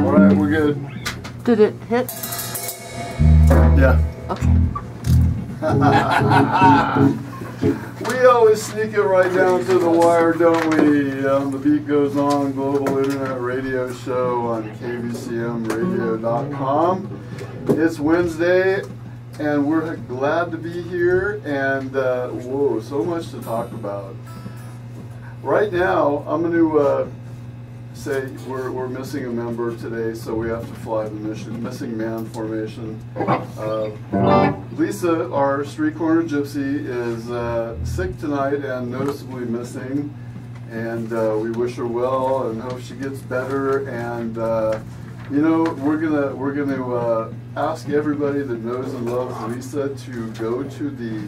All right, we're good. Did it hit? Yeah. Okay. We always sneak it right down to the wire, don't we? The beat goes on, global internet radio show on kvcmradio.com. It's Wednesday, and we're glad to be here, and whoa, so much to talk about. Right now, I'm going to say we're missing a member today, so we have to fly the missing man formation. Lisa, our street corner gypsy, is sick tonight and noticeably missing, and we wish her well and hope she gets better. And you know, we're gonna ask everybody that knows and loves Lisa to go to the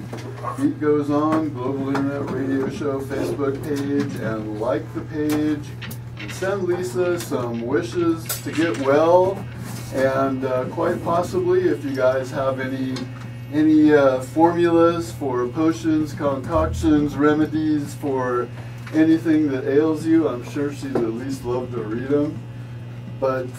Beat Goes On Global Internet Radio Show Facebook page and like the page. Send Lisa some wishes to get well, and quite possibly, if you guys have any formulas for potions, concoctions, remedies for anything that ails you, I'm sure she'd at least love to read them. But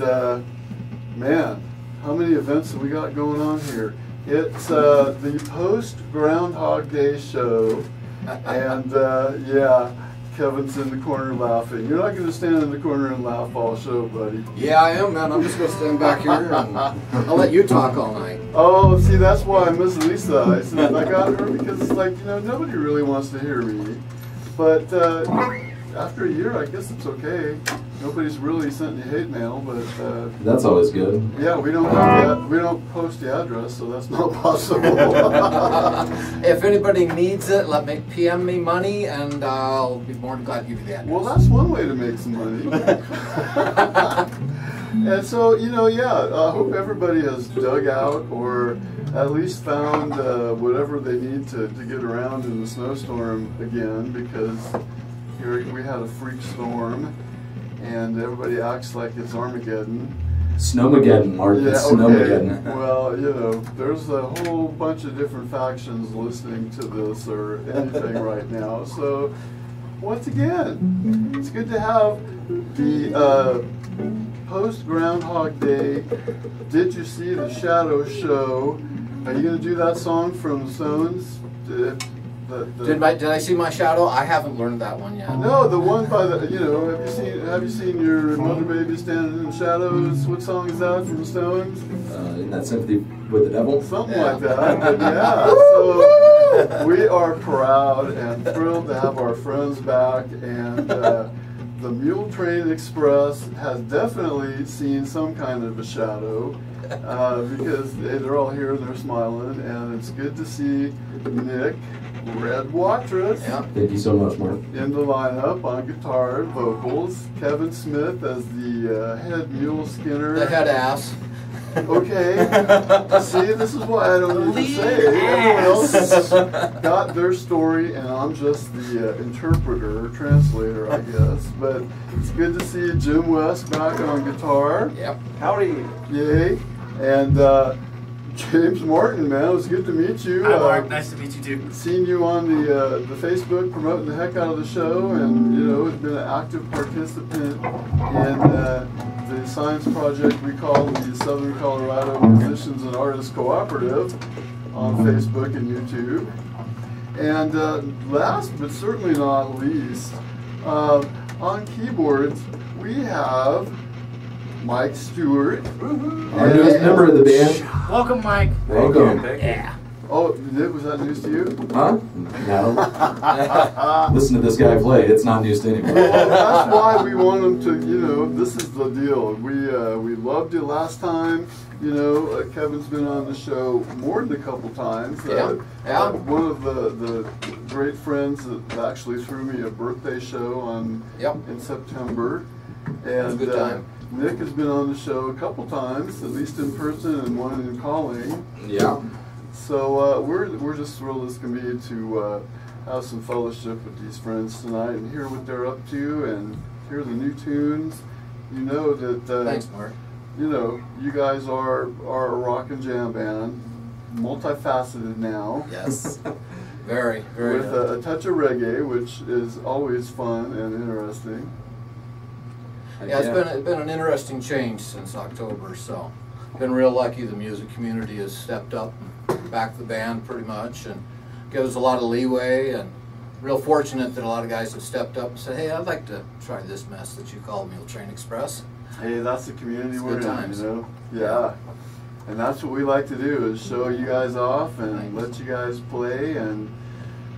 man, how many events have we got going on here? It's the post Groundhog Day show, and yeah. Kevin's in the corner laughing. You're not going to stand in the corner and laugh all show, buddy. Yeah, I am, man. I'm just going to stand back here and I'll let you talk all night. Oh, see, that's why I miss Lisa. I said I got her because it's like, you know, nobody really wants to hear me. But after a year, I guess it's okay. Nobody's really sent any hate mail, but that's always good. Yeah, we don't post the address, so that's not possible. If anybody needs it, PM me money, and I'll be more than glad to give you the address. Well, that's one way to make some money. And so, you know, yeah, I hope everybody has dug out or at least found whatever they need to get around in the snowstorm again, because here we had a freak storm. And everybody acts like it's Armageddon. Snowmageddon, Mark. Yeah, it's okay. Snowmageddon. Well, you know, there's a whole bunch of different factions listening to this or anything right now. So, once again, it's good to have the post-Groundhog Day, Did You See the Shadow show. Are you going to do that song from the Stones? Did I see my shadow? I haven't learned that one yet. No, the one by the, you know, have you seen your mother baby standing in the shadows? What song is that from the Stones? Isn't that Sympathy with the Devil? Something like that. But yeah, so we are proud and thrilled to have our friends back, and the MuleTrain Express has definitely seen some kind of a shadow. Because they're all here and they're smiling, and it's good to see Nick Red Watrous, thank you so much, Mark, in the lineup on guitar and vocals. Kevin Smith as the head mule skinner. The head ass. Okay. See, this is why I don't need to say it. Everyone else has got their story, and I'm just the interpreter, translator, I guess. But it's good to see Jim West back on guitar. Yep. Howdy. Yay. And James Martin, man, it was good to meet you. Hi, Mark. Nice to meet you too. Seen you on the Facebook promoting the heck out of the show, and you know, been an active participant in the science project we call the Southern Colorado Musicians and Artists Cooperative on Facebook and YouTube. And last but certainly not least, on keyboards we have Mike Stewart. Our newest member of the band. Welcome, Mike. Welcome. Yeah. Oh, was that news to you? Huh? No. Listen to this guy play. It's not news to anyone. Well, that's why we want him to, you know, this is the deal. We loved you last time. You know, Kevin's been on the show more than a couple times. One of the great friends that actually threw me a birthday show in September. And good time. Nick has been on the show a couple times, at least in person and one in calling. Yeah. So we're just thrilled as can be to have some fellowship with these friends tonight and hear what they're up to and hear the new tunes. You know that thanks, Mark. You know, you guys are a rock and jam band, multifaceted now. Yes. Very, very. With a touch of reggae, which is always fun and interesting. Yeah, it's been an interesting change since October, so been real lucky the music community has stepped up and backed the band pretty much and gives us a lot of leeway, and real fortunate that a lot of guys have stepped up and said, hey, I'd like to try this mess that you call MuleTrain Express. Hey, that's the community we're in, times. you know? Yeah. And that's what we like to do, is show you guys off and let you guys play, and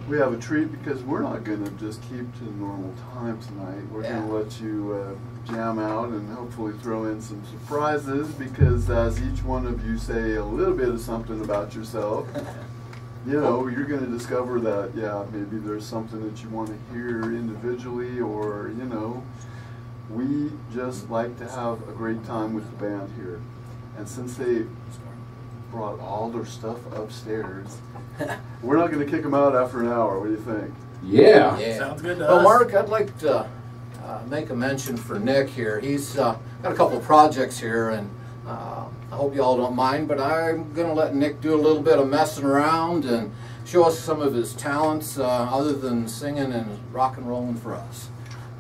we have a treat because we're not going to just keep to the normal time tonight. We're going to let you jam out and hopefully throw in some surprises, because as each one of you say a little bit of something about yourself, you know, you're going to discover that, yeah, maybe there's something that you want to hear individually, or, you know, we just like to have a great time with the band here. And since they brought all their stuff upstairs, we're not going to kick them out after an hour. What do you think? Yeah. Sounds good to Well, us. Mark, I'd like to make a mention for Nick here. He's got a couple of projects here, and I hope you all don't mind, but I'm going to let Nick do a little bit of messing around and show us some of his talents other than singing and rock and rolling for us.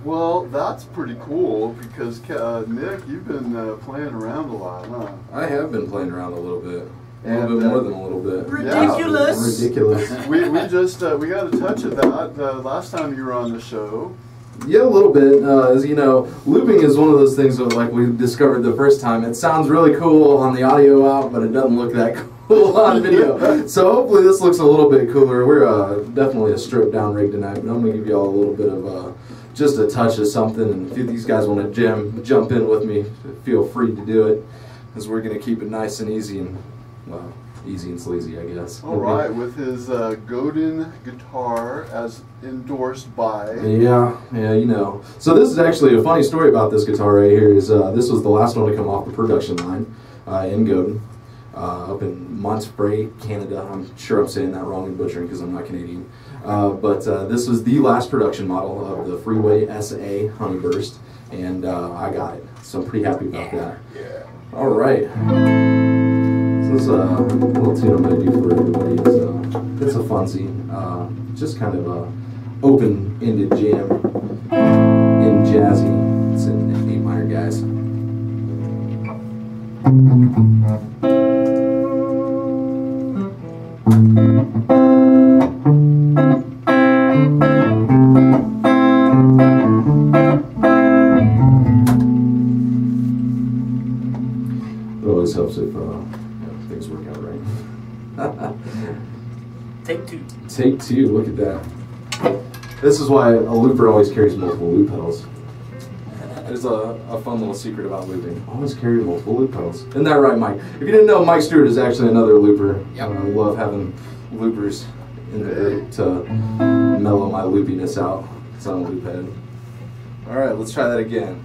Well, that's pretty cool, because Nick, you've been playing around a lot, huh? I have been playing around a little bit. A And, little bit more than a little bit. Ridiculous. Yeah, ridiculous. We just we got a touch of that last time you were on the show. Yeah, a little bit. As you know, looping is one of those things that, like we discovered the first time, it sounds really cool on the audio out, but it doesn't look that cool on video. So hopefully this looks a little bit cooler. We're definitely a stripped down rig tonight, but I'm going to give you all a little bit of just a touch of something. And if these guys want to jump in with me, feel free to do it, because we're going to keep it nice and easy and, well, easy and sleazy, I guess. All right, with his Godin guitar, as endorsed by. Yeah, you know. So this is actually a funny story about this guitar right here. Is this was the last one to come off the production line in Godin, up in Montfray, Canada. I'm sure I'm saying that wrong and butchering because I'm not Canadian. But this was the last production model of the Freeway SA Honeyburst, and I got it. So I'm pretty happy about that. Yeah. All right. This is a little tune I'm going to do for everybody. It's a funsy, just kind of a open-ended jam in jazzy. It's in 8 minor, guys. It always helps if things work out right. Take two. Take two, look at that. This is why a looper always carries multiple loop pedals. There's a fun little secret about looping. Always carry multiple loop pedals. Isn't that right, Mike? If you didn't know, Mike Stewart is actually another looper. Yep. I love having loopers in the group to mellow my loopiness out, because I'm a loop head. All right, let's try that again.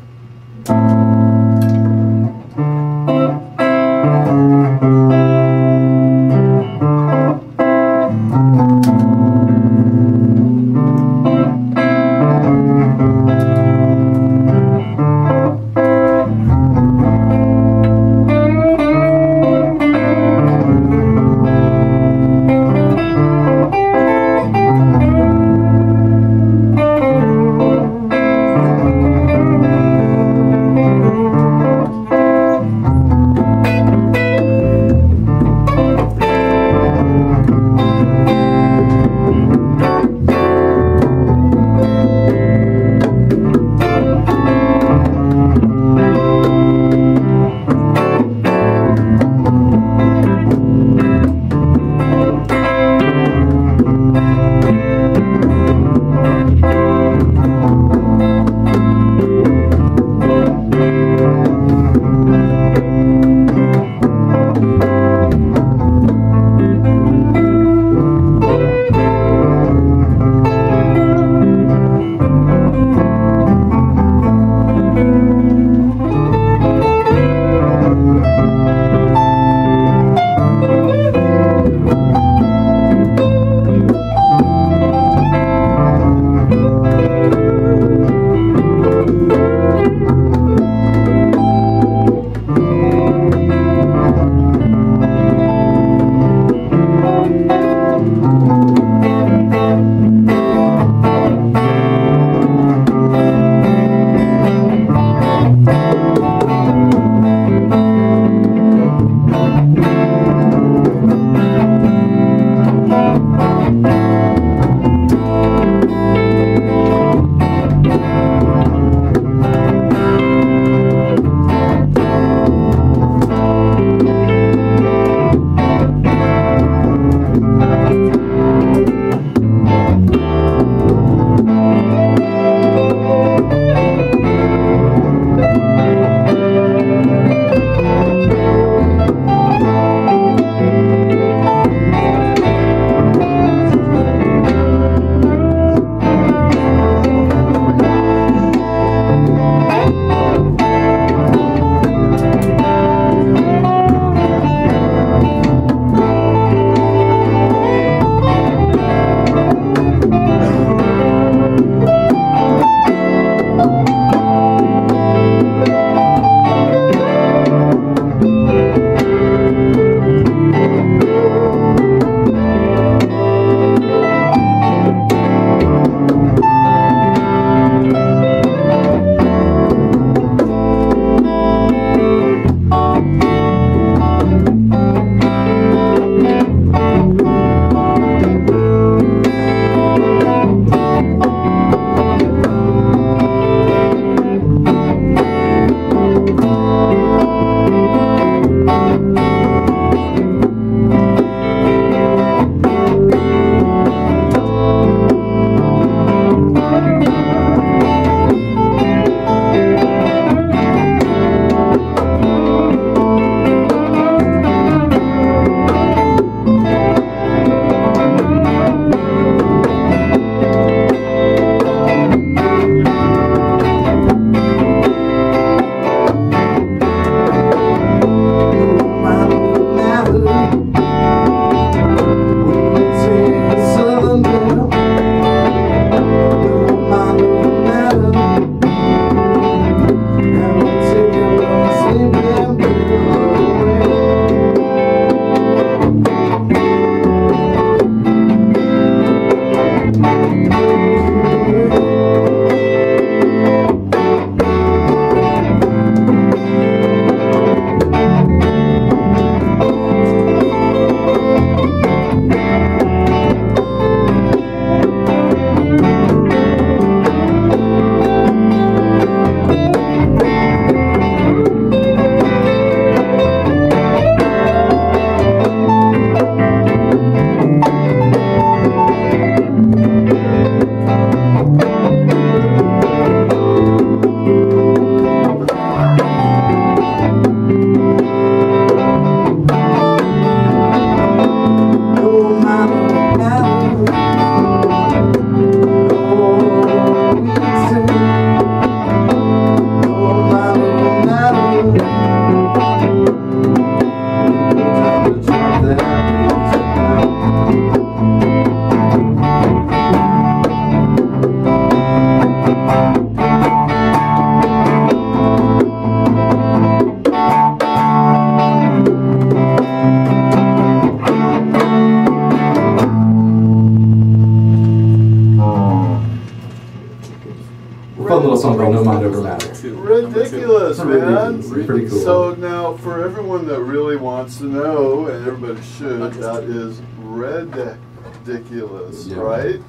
pretty cool. So now, for everyone that really wants to know, and everybody should, that is ridiculous, Yeah. right?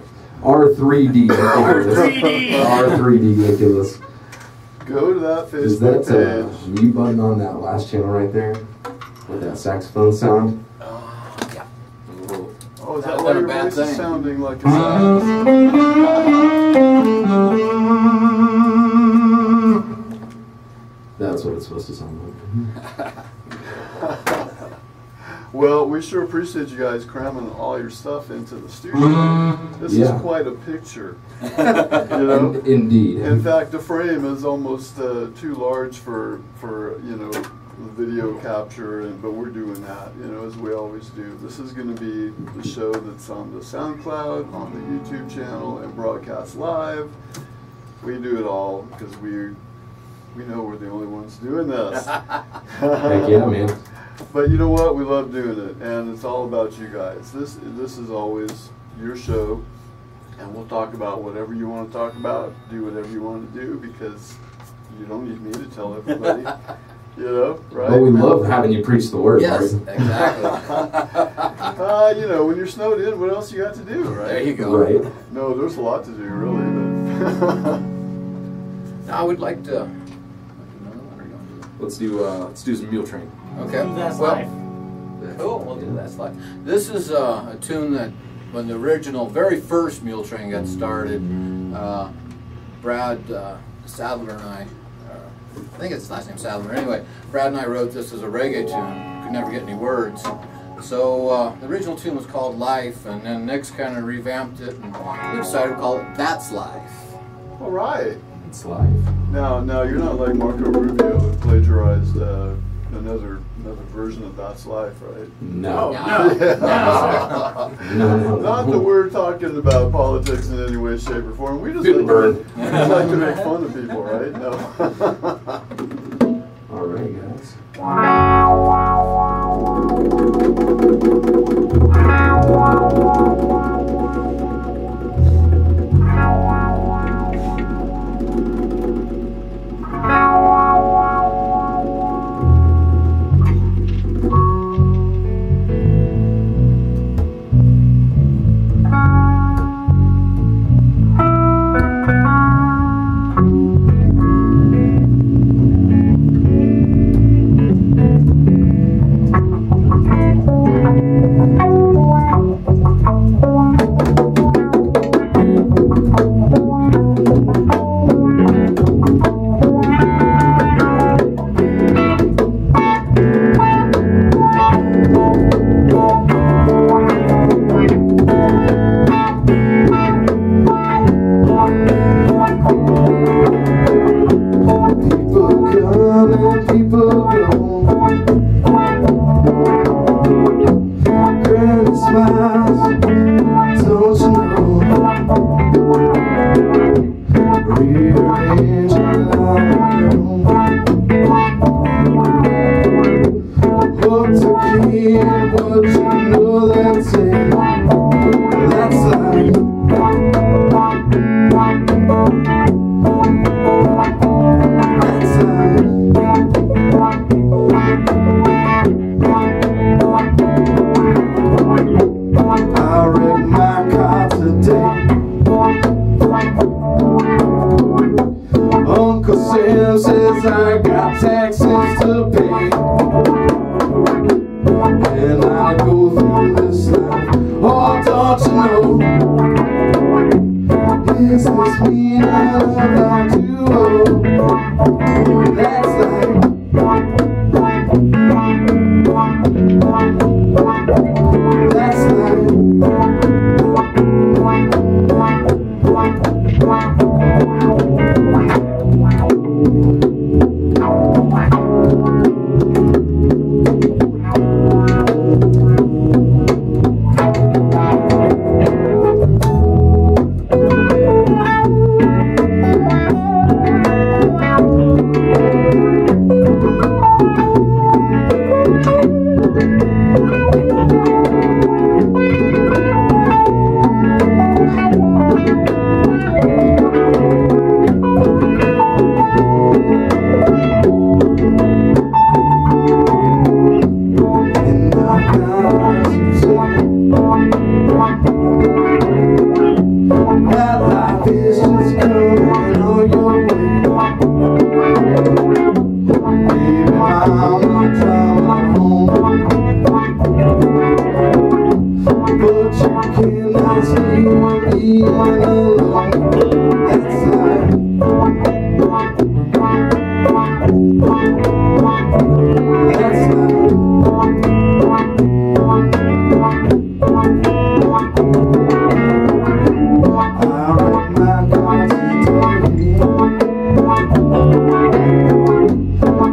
R3D. R3D. R3D. Go to that Is Facebook that page. mute button on that last channel right there? With that saxophone sound? Yeah. Oh, is That's that why been a your bad voice is thing. sounding like a sax? That's what it's supposed to sound like. Well, we sure appreciate you guys cramming all your stuff into the studio. This Yeah. is quite a picture, you know. Indeed. In fact, the frame is almost too large for you know, video capture, but we're doing that, you know, as we always do. This is going to be the show that's on the SoundCloud, on the YouTube channel, and broadcast live. We do it all because we know we're the only ones doing this. Heck yeah, man. But you know what? We love doing it, and it's all about you guys. This is always your show, and we'll talk about whatever you want to talk about, do whatever you want to do, because you don't need me to tell everybody, you know, right? But we love having you preach the word, Yes, Marty. exactly. You know, when you're snowed in, what else you got to do, right? There you go. Right. No, there's a lot to do, really. But Now I would like to. Let's do some MuleTrain. Okay. That's well, life. Cool. We'll do that slide. This is a tune that when the original, very first MuleTrain got started, Brad Sadler and I think it's his last name Sadler. Anyway, Brad and I wrote this as a reggae tune. Could never get any words. So the original tune was called Life, and then Nick's kind of revamped it, and we decided to call it That's Life. all right. It's live. Now you're not like Marco Rubio who plagiarized another version of That's Life, right? No. No. No. Not that we're talking about politics in any way, shape, or form. We just Good burn. like to make fun of people, right? No. All right, guys.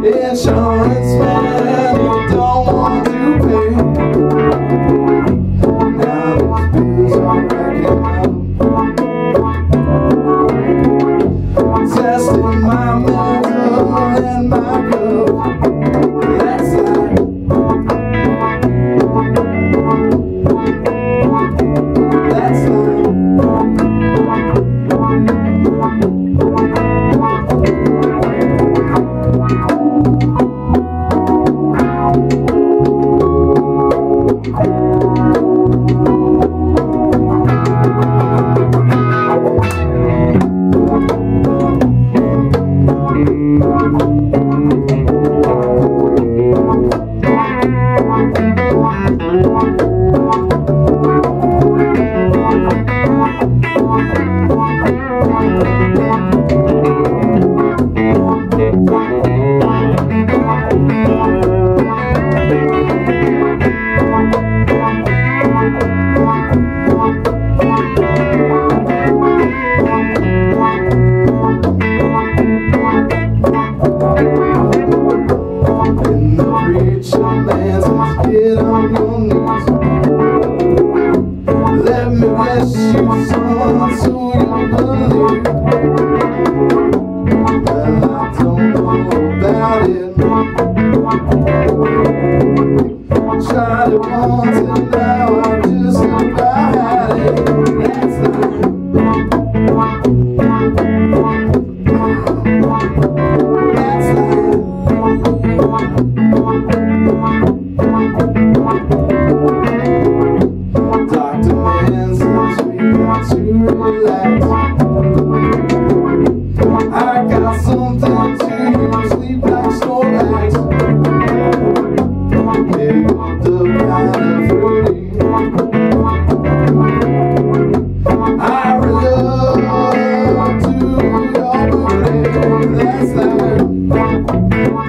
Insurance man, you don't want to pay. Now these bills are racking up, testing my mental and my gut. That's life. That's life. Get on your knees. Let me bless you, son, so you believe. Well, I don't know about it. Tried it once and now I just about had it. That's life. That's life. Doctor man says we got to relax. I got something to use, sleep like Snorlax. Maybe the kind of fruity. I relate to your booty. That's life. That's life.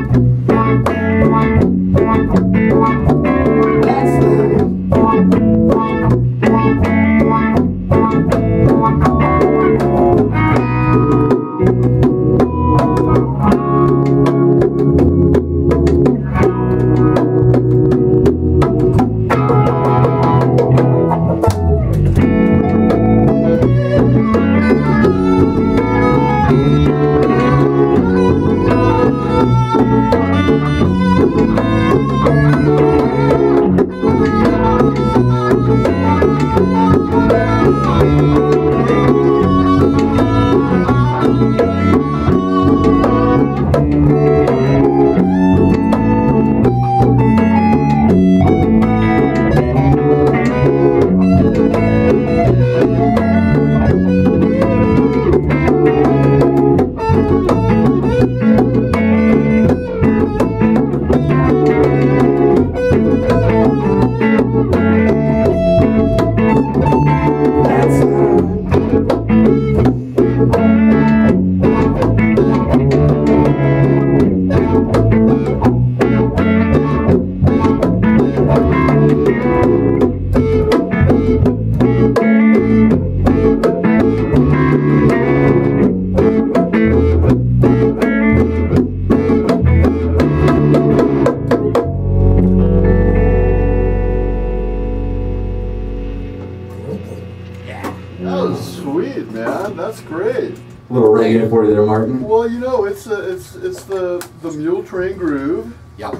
That was sweet, man. That's great. A little reggae for you there, Martin. Well, you know, it's the MuleTrain groove, Yep.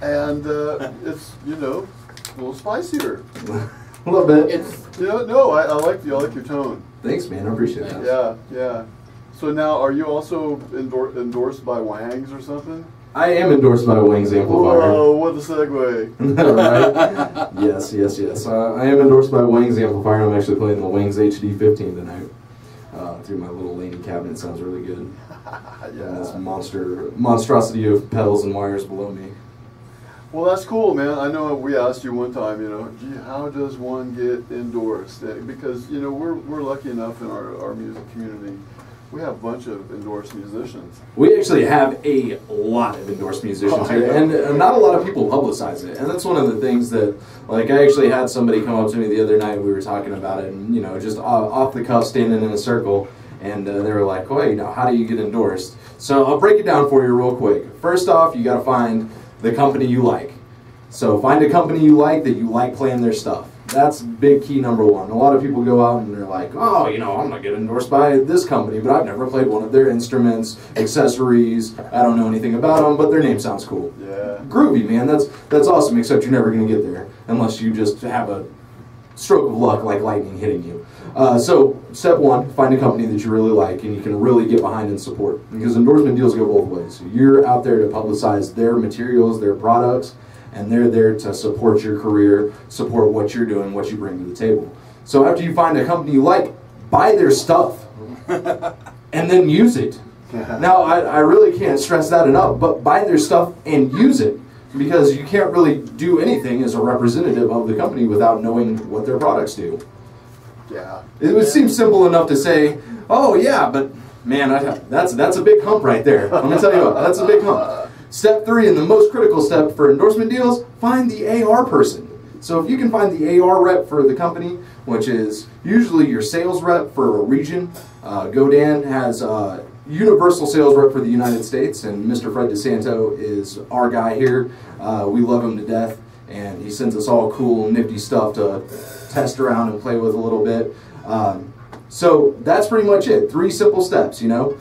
and it's, you know, a little spicier. A little bit. It's You know, no, I like your tone. Thanks, man. I appreciate that. Yeah, yeah. So now, are you also endorsed by Wangs or something? I am endorsed by Wings Amplifier. Whoa, what a segue. Right? Yes, yes, yes. I am endorsed by Wings Amplifier. I'm actually playing the Wings HD15 tonight. Through my little Laney cabinet. Sounds really good. Yeah. And this monstrosity of pedals and wires below me. Well, that's cool, man. I know we asked you one time, you know, gee, how does one get endorsed? Because, you know, we're lucky enough in our music community. We have a bunch of endorsed musicians. We actually have a lot of endorsed musicians here, and not a lot of people publicize it. And that's one of the things that, like, I actually had somebody come up to me the other night. We were talking about it, and, you know, just off the cuff, standing in a circle, and they were like, "Oh, you know, how do you get endorsed?" So I'll break it down for you real quick. First off, you got to find the company you like. So find a company you like that you like playing their stuff. That's big key number one. A lot of people go out and they're like, "Oh, you know, I'm going to get endorsed by this company, but I've never played one of their instruments, accessories. I don't know anything about them, but their name sounds cool." Yeah. Groovy, man. That's awesome, except you're never going to get there unless you just have a stroke of luck like lightning hitting you. So step one, find a company that you really like and you can really get behind and support. Because endorsement deals go both ways. You're out there to publicize their materials, their products, and they're there to support your career, support what you're doing, what you bring to the table. So after you find a company you like, buy their stuff and then use it. Now, I really can't stress that enough, but buy their stuff and use it, because you can't really do anything as a representative of the company without knowing what their products do. Yeah. It would seem simple enough to say, "Oh yeah, but man, that's a big hump right there." Let me tell you what, that's a big hump. Step 3, and the most critical step for endorsement deals, find the AR person. So if you can find the AR rep for the company, which is usually your sales rep for a region. Godan has universal sales rep for the United States, and Mr. Fred DeSanto is our guy here. We love him to death, and he sends us all cool, nifty stuff to test around and play with a little bit. So that's pretty much it. 3 simple steps, you know.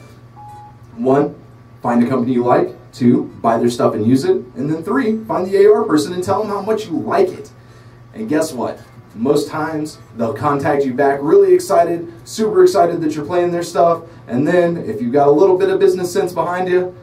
1, find a company you like. 2, buy their stuff and use it. And then 3, find the AR person and tell them how much you like it. And guess what? Most times they'll contact you back really excited, super excited that you're playing their stuff. And then if you've got a little bit of business sense behind you,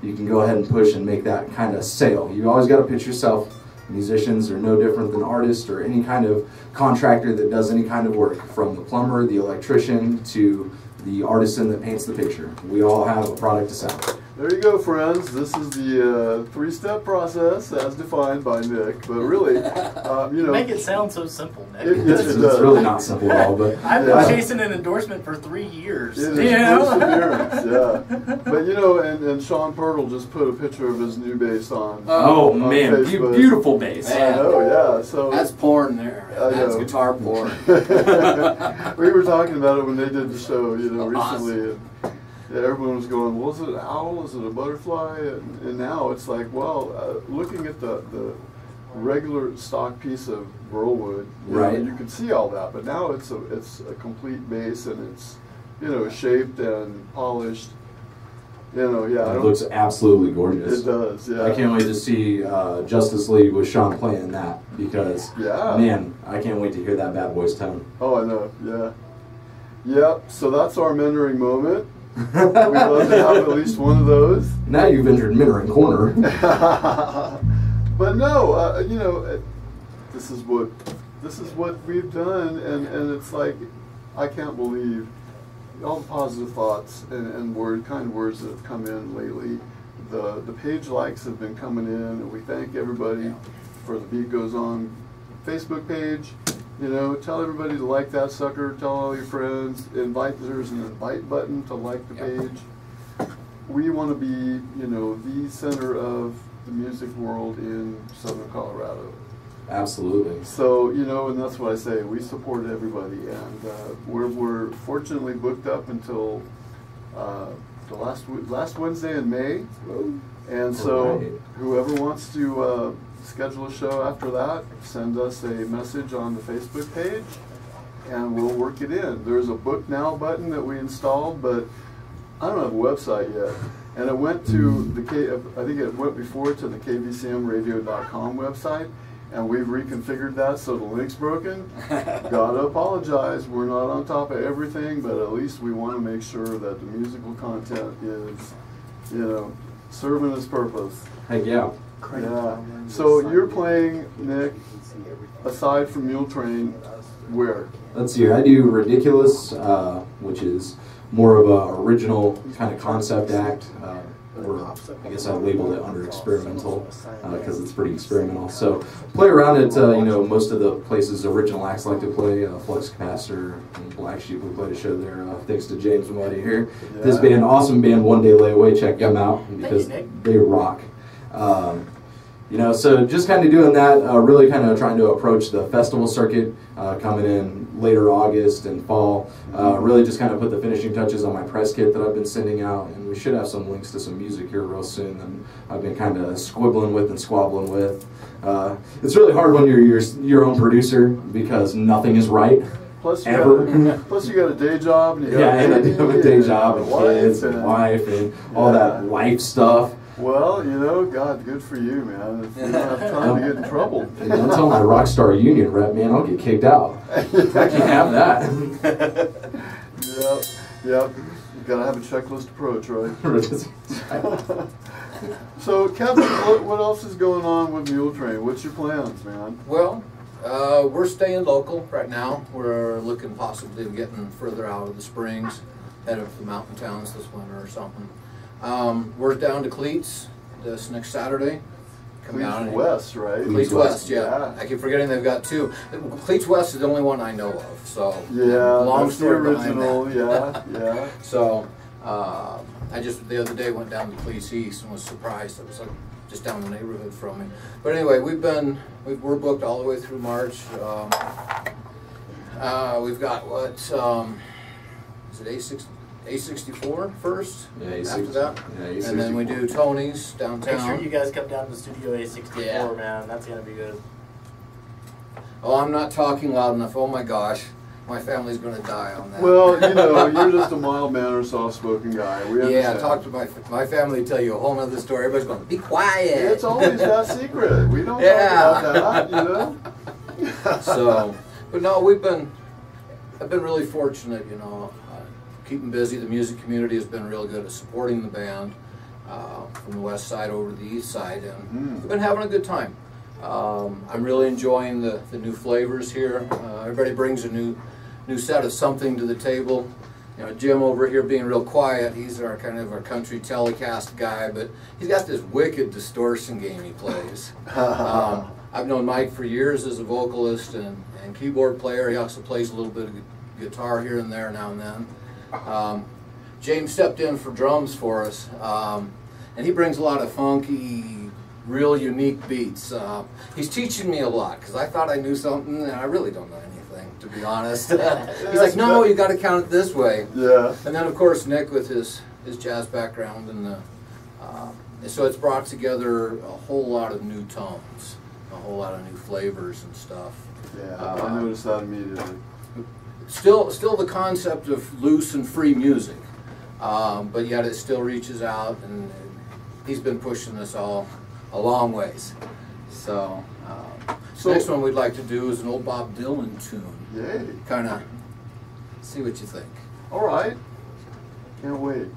you can go ahead and push and make that kind of sale. You always got to pitch yourself. Musicians are no different than artists or any kind of contractor that does any kind of work, from the plumber, the electrician, to the artisan that paints the picture. We all have a product to sell. There you go, friends. This is the 3-step process as defined by Nick. But really, you know, Make it sound so simple, Nick. It's It's really not simple at all, but I've been chasing an endorsement for 3 years. It is You know? perseverance, yeah. But you know, and Sean Pirtle just put a picture of his new bass on. oh on man, Facebook. beautiful bass. I know, yeah. So That's porn there. I That's know. guitar porn. we were talking about it when they did the show, you know, Awesome. recently. And, yeah, everyone was going, well, is it an owl? Is it a butterfly? And now it's like, well, looking at the regular stock piece of burlwood, you Right. know, you can see all that. But now it's a complete base, and it's, you know, shaped and polished. You know, yeah. It looks absolutely gorgeous. It does, yeah. I can't wait to see Justice League with Sean playing that, because Yeah. man, I can't wait to hear that bad boy's tone. Oh, I know, yeah. Yep, so that's our mentoring moment. We'd love to have at least one of those. Now you've entered Mentoring Corner. But no, you know, this is what we've done, and it's like, I can't believe all the positive thoughts and kind words that have come in lately. The page likes have been coming in, and we thank everybody for the Beat Goes On Facebook page. You know, tell everybody to like that sucker, tell all your friends, there's an invite button to like the page. We want to be, you know, the center of the music world in Southern Colorado. Absolutely. So, you know, and that's what I say, we support everybody, and we're fortunately booked up until the last Wednesday in May. And so Right. whoever wants to schedule a show after that, send us a message on the Facebook page and we'll work it in. There's a book now button that we installed, but I don't have a website yet. And it went to I think it went before to the kvcmradio.com website, and we've reconfigured that so the link's broken. Gotta apologize, we're not on top of everything, but at least we want to make sure that the musical content is, you know, serving its purpose. Heck yeah. Yeah. So you're playing, Nick, aside from MuleTrain, where? Let's see here. I do Ridiculous, which is more of a original kind of concept act. or I guess I labeled it under experimental because it's pretty experimental. So play around it. Most of the places original acts like to play. Flux Capacitor and Black Sheep we played a show there. Thanks to James Muddy here. Yeah. His band, awesome band, One Day Layaway. Check them out because they rock. So just kind of doing that, really kind of trying to approach the festival circuit coming in later August and fall. Really just kind of put the finishing touches on my press kit that I've been sending out, and we should have some links to some music here real soon that I've been kind of squibbling with and squabbling with. It's really hard when you're your own producer because nothing is right. Plus you got a day job. And I have a day job and kids and wife and all that life stuff. Well, God, good for you, man. If you don't have time to get in trouble. Don't tell my Rockstar Union rep, man, I'll get kicked out. I can't have that. Yep. You gotta have a checklist approach, right? So, Kevin, what else is going on with MuleTrain? What's your plans, man? Well, we're staying local right now. We're looking possibly of getting further out of the Springs, headed to the mountain towns this winter or something. We're down to Cleats this next Saturday. Cleats West, right? Cleats West, yeah. I keep forgetting they've got two. Cleats West is the only one I know of, so long story behind that. Yeah. So I just the other day went down to Cleats East and was surprised. It was like just down the neighborhood from me. But anyway, we're booked all the way through March. We've got is it A64 first? Yeah, A64. After that? Yeah, A64. And then we do Tony's downtown. Make sure you guys come down to the Studio A64, man. That's going to be good. Oh, I'm not talking loud enough. Oh my gosh. My family's going to die on that. Well, you're just a mild-mannered, soft-spoken guy. We understand. Talk to my family to tell you a whole other story. Everybody's going, be quiet. It's always that secret. We don't talk about that, So, but no, I've been really fortunate, keeping busy. The music community has been real good at supporting the band from the west side over to the east side, and we've been having a good time. I'm really enjoying the new flavors here. Everybody brings a new set of something to the table. Jim over here being real quiet, he's our kind of our country telecast guy, but he's got this wicked distortion game he plays. I've known Mike for years as a vocalist and keyboard player. He also plays a little bit of guitar here and there now and then. James stepped in for drums for us, and he brings a lot of funky, real unique beats. He's teaching me a lot because I thought I knew something and I really don't know anything, to be honest. He's like, no, you got to count it this way. Yeah. And then of course Nick with his jazz background and so it's brought together a whole lot of new tones, a whole lot of new flavors and stuff. Yeah, I noticed that immediately. Still the concept of loose and free music, but yet it still reaches out, and he's been pushing us all a long ways. So, next one we'd like to do is an old Bob Dylan tune. Yay! Kind of see what you think. All right. Can't wait.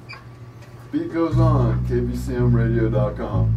Beat goes on. KBCMradio.com.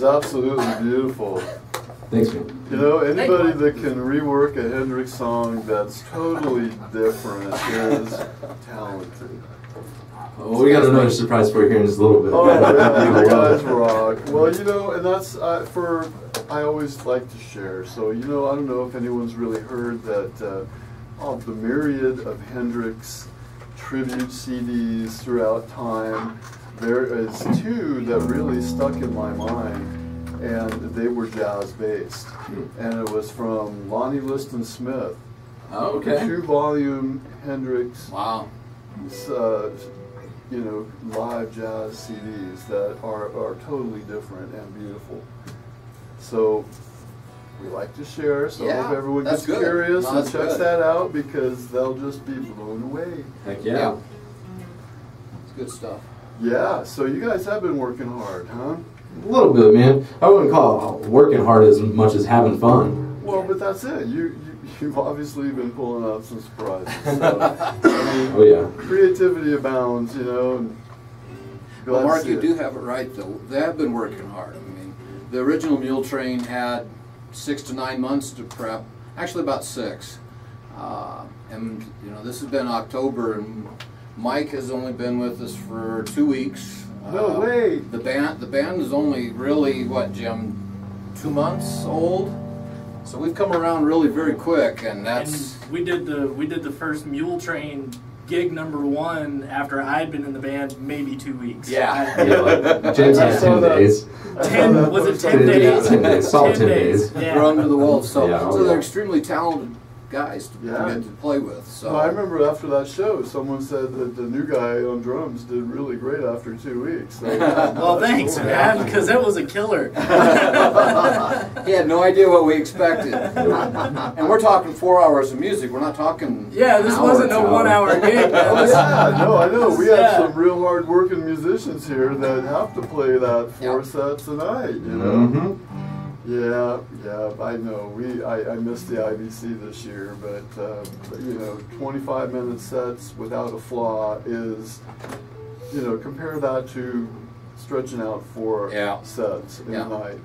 absolutely beautiful. Thanks, man. You know, anybody that can rework a Hendrix song that's totally different is talented. Well, we got another surprise for you here in just a little bit. Oh yeah, you guys rock. Well, you know, and that's I always like to share. So, you know, I don't know if anyone's really heard that of the myriad of Hendrix tribute CDs throughout time, there is two that really stuck in my mind, and they were jazz based, and it was from Lonnie Liston Smith. Oh, okay. 2-volume Hendrix. Wow. You know, live jazz CDs that are totally different and beautiful. So we like to share, so I hope everyone gets curious and checks that out, because they'll just be blown away. Heck yeah. It's good stuff. Yeah, so you guys have been working hard, huh? A little bit, man. I wouldn't call it working hard as much as having fun. Well, but that's it. You've obviously been pulling out some surprises. So, I mean, Oh yeah. creativity abounds, you know. And Well, Mark, you do have it right, though. They have been working hard. I mean, the original MuleTrain had 6 to 9 months to prep. Actually, about 6. And you know, this has been October, and Mike has only been with us for 2 weeks. No way. The band is only really, what, Jim, 2 months old. So we've come around really very quick, and that's. And we did the first MuleTrain gig #1 after I'd been in the band maybe 2 weeks. Yeah. James had 10 days. 10 was it 10 days? 10 days. Solid 10 days. Yeah. Thrown to the wolves. So, Yeah, so they're extremely talented guys to get to play with. So Well, I remember after that show, someone said that the new guy on drums did really great after 2 weeks. So, Well, thanks, man, because that was a killer. he had no idea what we expected. And we're talking 4 hours of music. We're not talking. Yeah, this wasn't no 1 hour gig. Oh, yeah, no, I know. We have Yeah. some real hard-working musicians here that have to play that 4 sets a night, you know? Mm-hmm. Yeah, I know. I missed the IBC this year, but you know, 25-minute sets without a flaw is, you know, compare that to stretching out 4 sets in a night.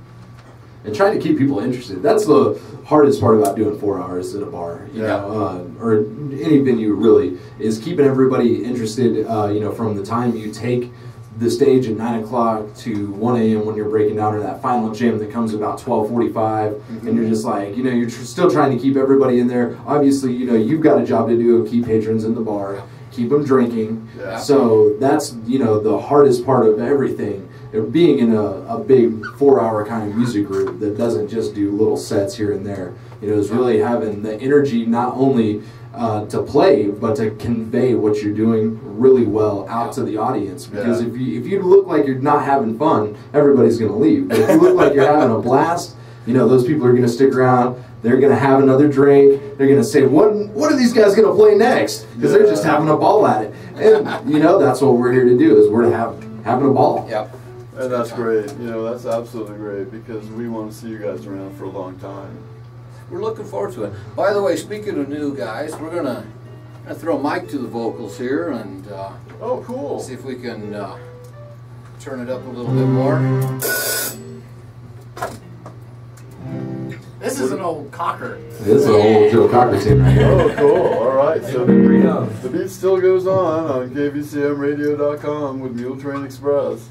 And trying to keep people interested. That's the hardest part about doing 4 hours at a bar, you know, or any venue really, is keeping everybody interested, you know, from the time you take the stage at 9 o'clock to 1 a.m. when you're breaking down to that final jam that comes about 12:45, and you're just like, you know, you're still trying to keep everybody in there. Obviously, you know, you've got a job to do, keep patrons in the bar, keep them drinking. Yeah. So that's, you know, the hardest part of everything. Being in a big 4-hour kind of music group that doesn't just do little sets here and there, you know, is really having the energy not only to play, but to convey what you're doing really well out to the audience. Because if you look like you're not having fun, everybody's going to leave. But if you look like you're having a blast, you know, those people are going to stick around. They're going to have another drink. They're going to say, what are these guys going to play next? Because they're just having a ball at it. And, you know, that's what we're here to do, is we're having a ball. Yep. And that's great. You know, that's absolutely great, because we want to see you guys around for a long time. We're looking forward to it. By the way, speaking of new guys, we're gonna throw Mike to the vocals here and oh, cool. see if we can turn it up a little bit more. This is an old cocker. This is an old Joe Cocker tune right here. Oh, cool. All right. So the beat still goes on kvcmradio.com with MuleTrain Express.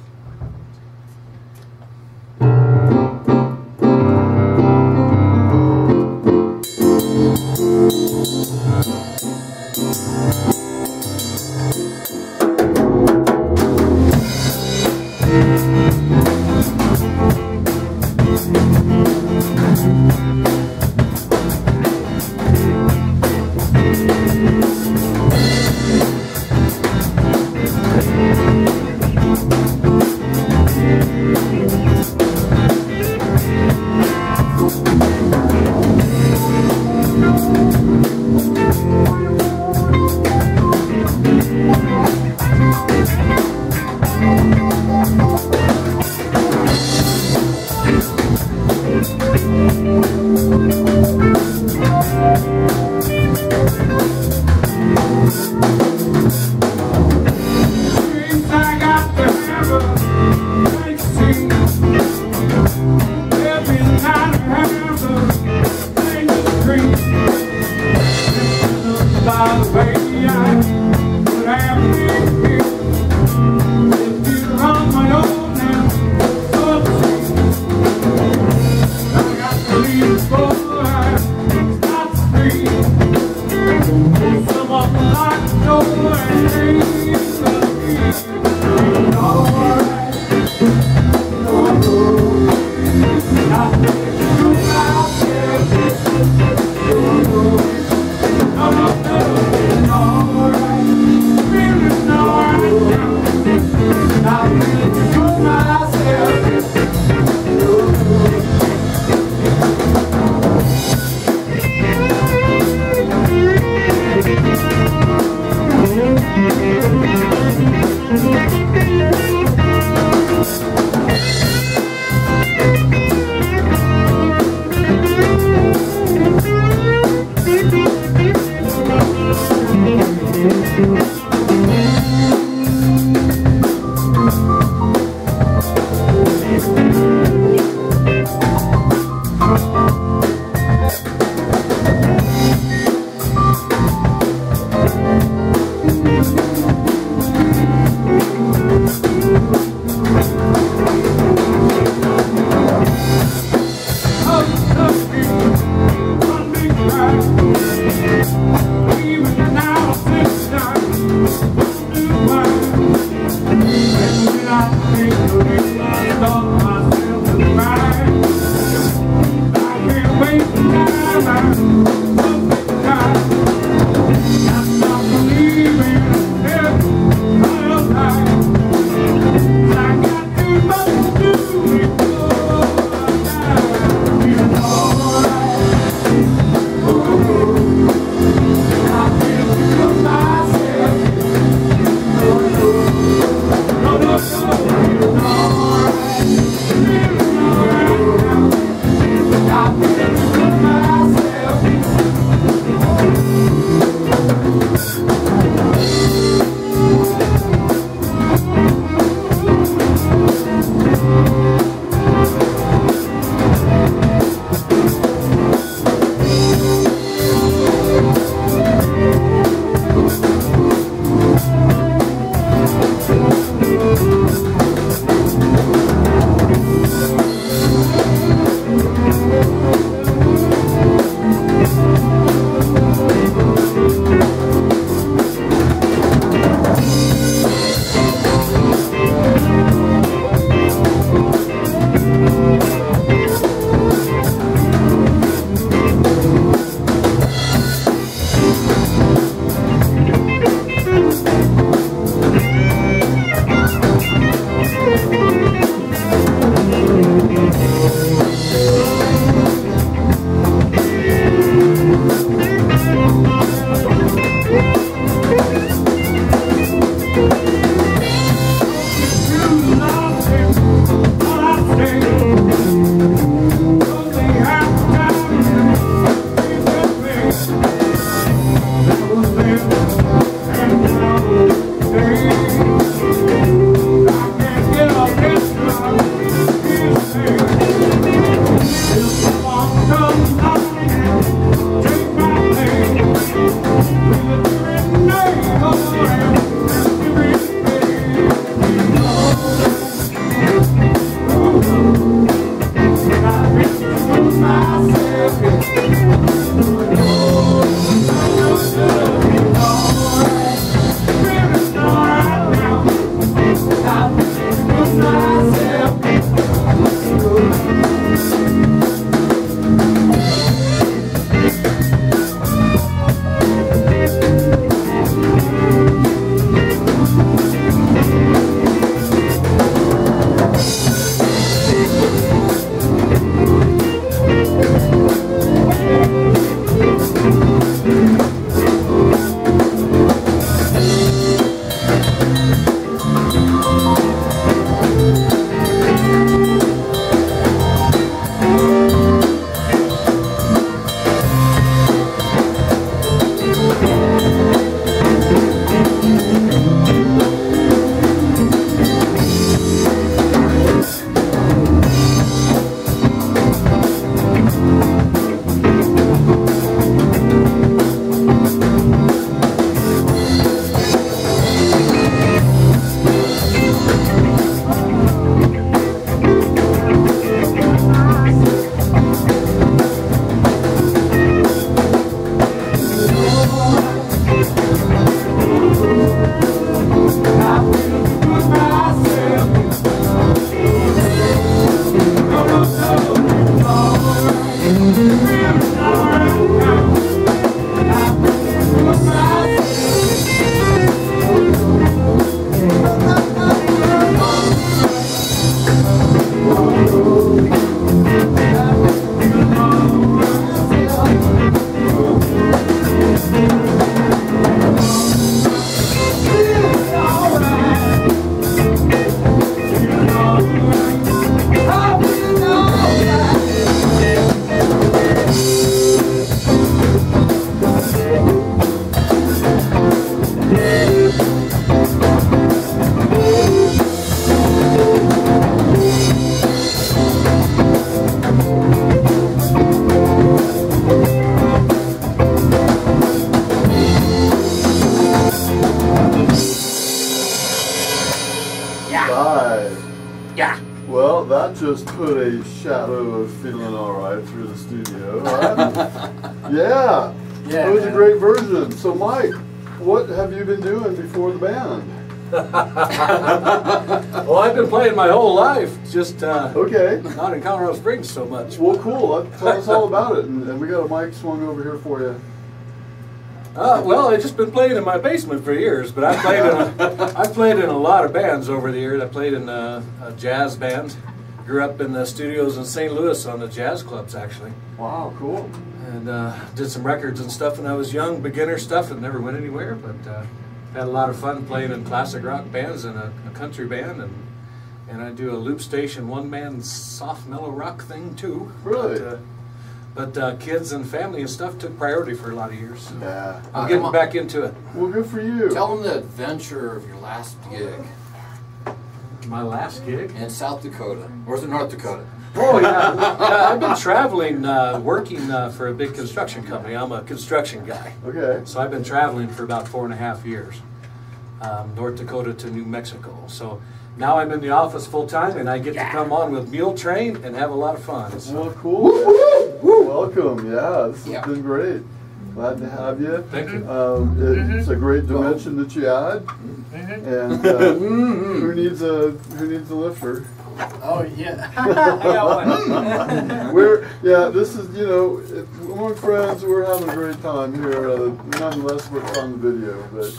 Well, that just put a shadow of feeling all right through the studio. Right? Yeah, it was a great version. So, Mike, what have you been doing before the band? Well, I've been playing my whole life, just okay. Not in Colorado Springs so much. Well, cool. Tell us all about it. And we got a mic swung over here for you. Well, I've just been playing in my basement for years, but I've played in a lot of bands over the years. I played in a jazz band. Grew up in the studios in St. Louis on the jazz clubs, actually. Wow, cool. And did some records and stuff when I was young, beginner stuff, and never went anywhere. But had a lot of fun playing in classic rock bands and a country band, and I do a loop station one-man soft mellow rock thing too. Really? But kids and family and stuff took priority for a lot of years. So yeah. I'm getting back into it. Well, good for you. Tell them the adventure of your last gig. My last gig? In South Dakota. Or is it North Dakota? Oh, yeah. I've been traveling, working for a big construction company. I'm a construction guy. Okay. So I've been traveling for about 4.5 years. North Dakota to New Mexico. So now I'm in the office full time, and I get to come on with MuleTrain and have a lot of fun. So. Well, cool. Woo! Welcome. Yeah, this has been great. Glad to have you. Thank you. It's a great dimension that you add. And who needs a lifter? Oh yeah, I got one. This is, among friends, we're having a great time here. Nonetheless, we're on the video, but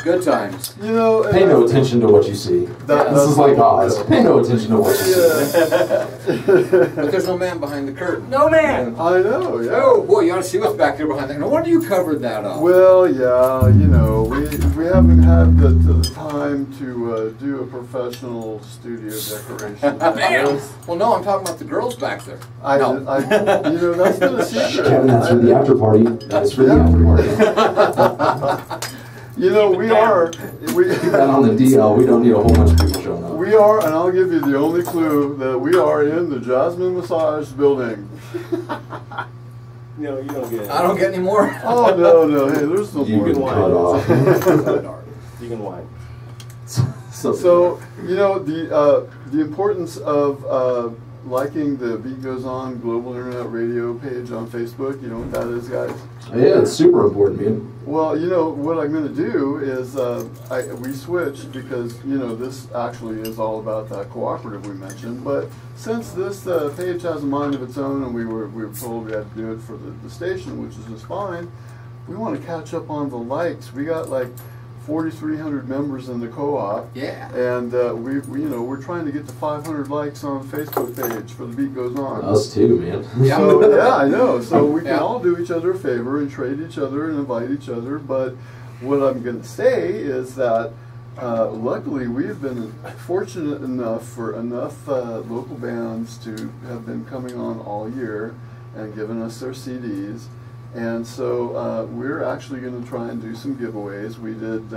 good times. Pay no attention to what you see. This is like Oz. Pay no attention to what you see. But there's no man behind the curtain. No man. I know. Yeah. Oh boy, you ought to see what's back there behind there. No wonder you covered that up. Well, yeah, we haven't had the time to do a professional studio decoration. Well, no, I'm talking about the girls back there. That's been a secret. Kevin, that's for the after party. That's for the after party. We are. Keep that on the DL. We don't need a whole bunch of people showing up. We are, and I'll give you the only clue that we are in the Jasmine Massage building. No, you don't get it. I don't get any more. Oh no! Hey, there's no You more. can cut off. You can whine. So the importance of liking the Beat Goes On Global Internet Radio page on Facebook. You know what that is, guys? Yeah, it's super important, man. Well, you know, what I'm going to do is we switched because, you know, this actually is all about that cooperative we mentioned. But since this page has a mind of its own and we were told we had to do it for the station, which is just fine, we want to catch up on the likes. We got like 4,300 members in the co-op. Yeah. And we you know, we're trying to get to 500 likes on the Facebook page for The Beat Goes On. Us too, man. So, yeah, I know. So we can Yeah. all do each other a favor and trade each other and invite each other. But what I'm going to say is that luckily we've been fortunate enough for enough local bands to have been coming on all year and giving us their CDs. And so we're actually going to try and do some giveaways. We did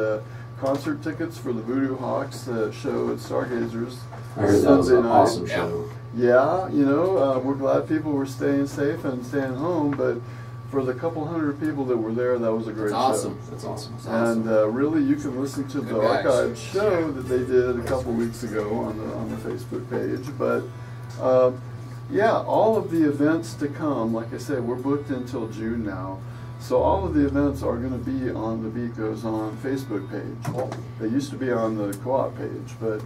concert tickets for the Voodoo Hawks show at Stargazers I heard that was an Sunday night. awesome show. Yeah, you know, we're glad people were staying safe and staying home, but for the couple hundred people that were there, that was a great show. That's awesome. And really, you can listen to the Good guys. archived show that they did a couple weeks ago on the Facebook page. But yeah, all of the events to come, like I said, we're booked until June now. So all of the events are going to be on the Beat Goes On Facebook page. They used to be on the co-op page, but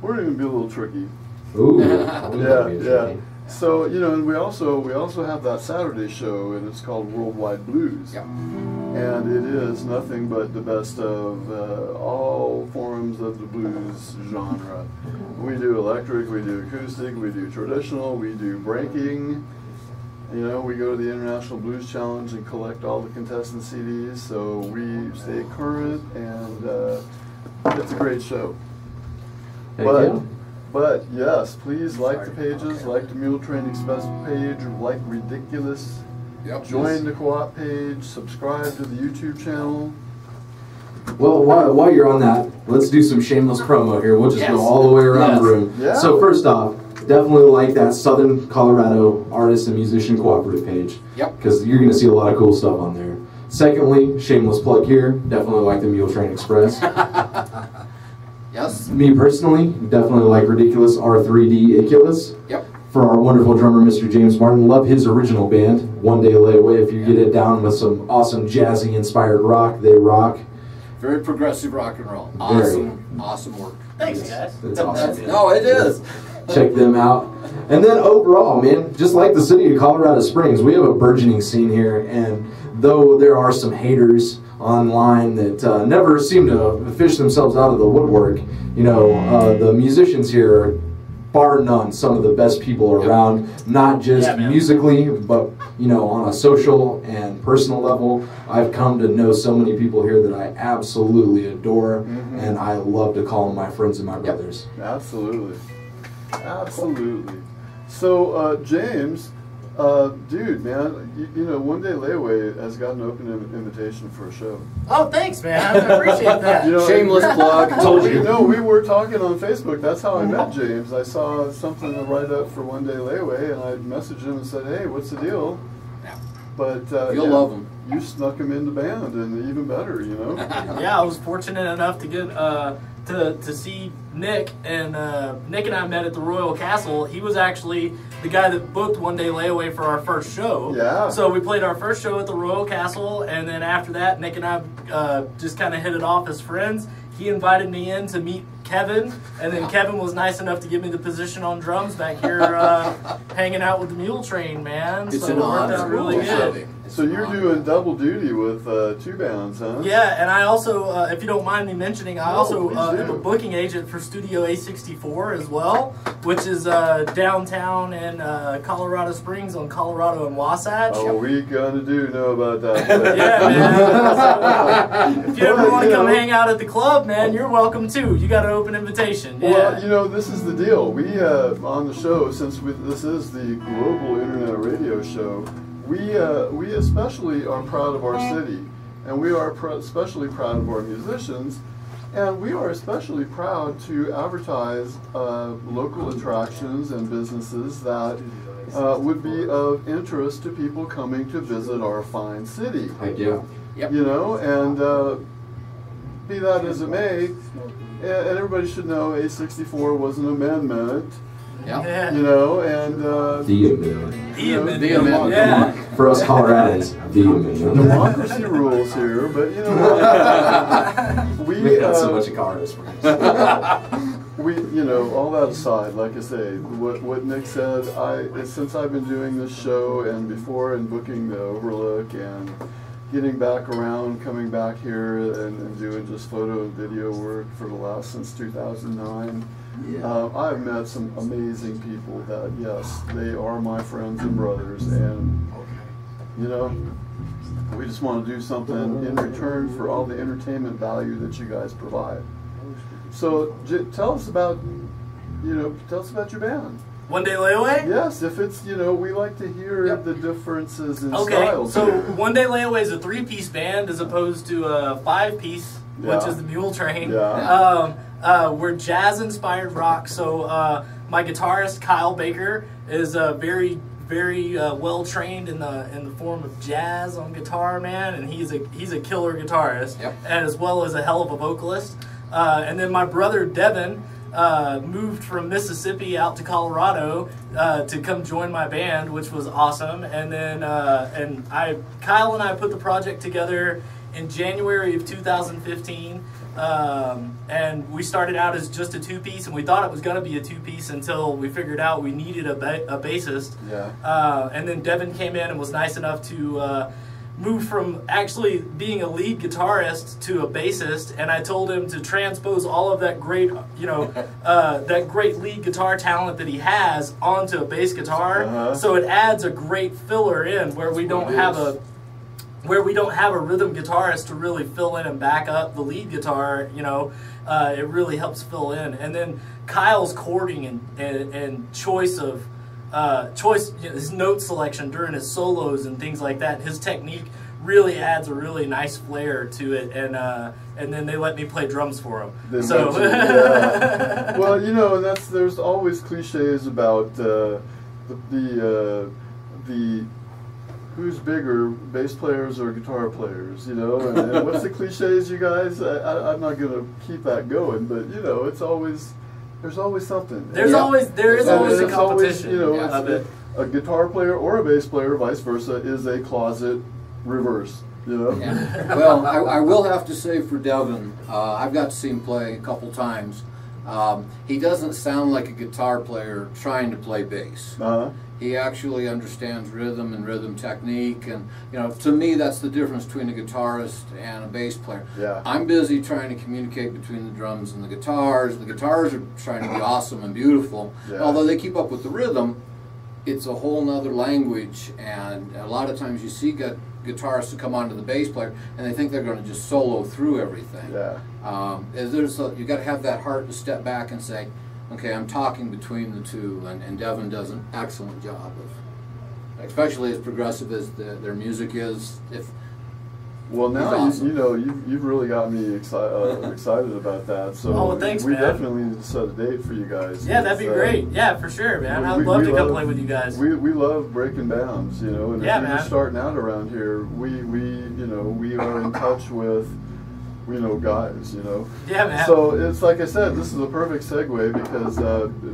we're going to be a little tricky. Ooh. Yeah. So, you know, and we also have that Saturday show, and it's called Worldwide Blues. Yep. And it is nothing but the best of all forms of the blues genre. We do electric, we do acoustic, we do traditional, we do breaking. You know, we go to the International Blues Challenge and collect all the contestant CDs, so we stay current, and it's a great show. Heck yeah. But yes, please like the pages, like the MuleTrain Express page, like Ridiculous. Yep. Join the co-op page, subscribe to the YouTube channel. Well, while you're on that, let's do some shameless promo here. We'll just go all the way around the room. Yeah. So first off, definitely like that Southern Colorado Artist and Musician Cooperative page. Yep. Because you're going to see a lot of cool stuff on there. Secondly, shameless plug here, definitely like the MuleTrain Express. Yes. Me personally, definitely like Ridiculous R3D Iculus. Yep. For our wonderful drummer, Mr. James Martin. Love his original band, One Day Layaway. If you get it down with some awesome jazzy inspired rock, they rock. Very progressive rock and roll. Very. Awesome work. Thanks, guys. That's awesome. No, it is. Check them out. And then overall, man, just like the city of Colorado Springs, we have a burgeoning scene here. And though there are some haters online that never seem to fish themselves out of the woodwork, you know, the musicians here are, bar none, some of the best people around, not just musically, but, you know, on a social and personal level. I've come to know so many people here that I absolutely adore, and I love to call them my friends and my brothers. Absolutely. Absolutely. So, James, dude, man, you know, One Day Layaway has got an open invitation for a show. Oh, thanks, man. I appreciate that. You know, Shameless plug. Told you. You know, we were talking on Facebook. That's how I met James. I saw something to write up for One Day Layaway, and I messaged him and said, "Hey, what's the deal?" Yeah. But You'll love him. You snuck him in the band, and even better, you know. Yeah, I was fortunate enough to get to see Nick, and Nick and I met at the Royal Castle. He was actually the guy that booked One Day Layaway for our first show. Yeah. So we played our first show at the Royal Castle, and then after that, Nick and I just kind of hit it off as friends. He invited me in to meet Kevin, and then Kevin was nice enough to give me the position on drums back here, hanging out with the MuleTrain, man. It's so an it worked honor. out really good. So you're doing double duty with two bands, huh? Yeah, and I also, if you don't mind me mentioning, I also please am do. a booking agent for Studio A64 as well, which is downtown in Colorado Springs on Colorado and Wasatch. Oh, we gonna know about that. Yeah, man. So, if you ever want to come hang out at the club, man, you're welcome too. You got an open invitation. Yeah. Well, you know, this is the deal. We on the show, since this is the global internet radio show, we especially are proud of our city, and we are especially proud of our musicians, and we are especially proud to advertise local attractions and businesses that would be of interest to people coming to visit our fine city. Heck yeah. Yep. You know, and be that as it may, and everybody should know A64 was an amendment. Yeah. Yeah. You know, and The amendment. The amendment. The amendment. Yeah. For us Coloradans, the man. Democracy rules here, but you know what? We got so much of Colorado's friends. We, you know, all that aside, like I say, what Nick said, since I've been doing this show and before and booking the Overlook and getting back around, coming back here and doing just photo and video work for the last, since 2009, I've met some amazing people that, yes, they are my friends and brothers, and, you know, we just want to do something in return for all the entertainment value that you guys provide. So tell us about your band. One Day Layaway? Yes, if it's, you know, we like to hear the differences in okay, styles. So One Day Layaway is a 3-piece band as opposed to a 5-piece, which is the MuleTrain. Yeah. We're jazz-inspired rock. So my guitarist Kyle Baker is very well trained in the form of jazz on guitar, man, and he's a killer guitarist, and as well as a hell of a vocalist. And then my brother Devin moved from Mississippi out to Colorado to come join my band, which was awesome. And then Kyle and I put the project together in January of 2015. And we started out as just a 2-piece, and we thought it was going to be a 2-piece until we figured out we needed a bassist. Yeah. And then Devin came in and was nice enough to move from actually being a lead guitarist to a bassist, and I told him to transpose all of that great, you know, that great lead guitar talent that he has onto a bass guitar. So it adds a great filler in where we don't have a rhythm guitarist to really fill in and back up the lead guitar. You know, it really helps fill in. And then Kyle's chording and choice, his note selection during his solos and things like that, his technique really adds a really nice flair to it, and then they let me play drums for him. Well, you know, there's always cliches about the who's bigger, bass players or guitar players, you know, and what's the cliches, you guys? I'm not going to keep that going, but you know, there's always something. There is always a competition. Always, you know, a guitar player or a bass player, vice versa, is a closet reverse. You know. Yeah. Well, I will have to say for Devin, I've got to see him play a couple times. He doesn't sound like a guitar player trying to play bass. He actually understands rhythm and rhythm technique, and you know, to me, that's the difference between a guitarist and a bass player. Yeah. I'm busy trying to communicate between the drums and the guitars. The guitars are trying to be awesome and beautiful. Yeah. Although they keep up with the rhythm, it's a whole nother language, and a lot of times you see guitarists who come onto the bass player and they think they're going to just solo through everything. Yeah. You got to have that heart to step back and say, okay, I'm talking between the two, and Devin does an excellent job of, especially as progressive as their music is. Well, now awesome. you know you've really got me excited about that. So thanks, we man. definitely need to set a date for you guys. Yeah, that'd be great. Yeah, for sure, man. I'd love to come play with you guys. We love breaking bands, you know, and if you're just starting out around here, we are in touch with, you know, guys, you know. Yeah, man. So it's like I said, this is a perfect segue because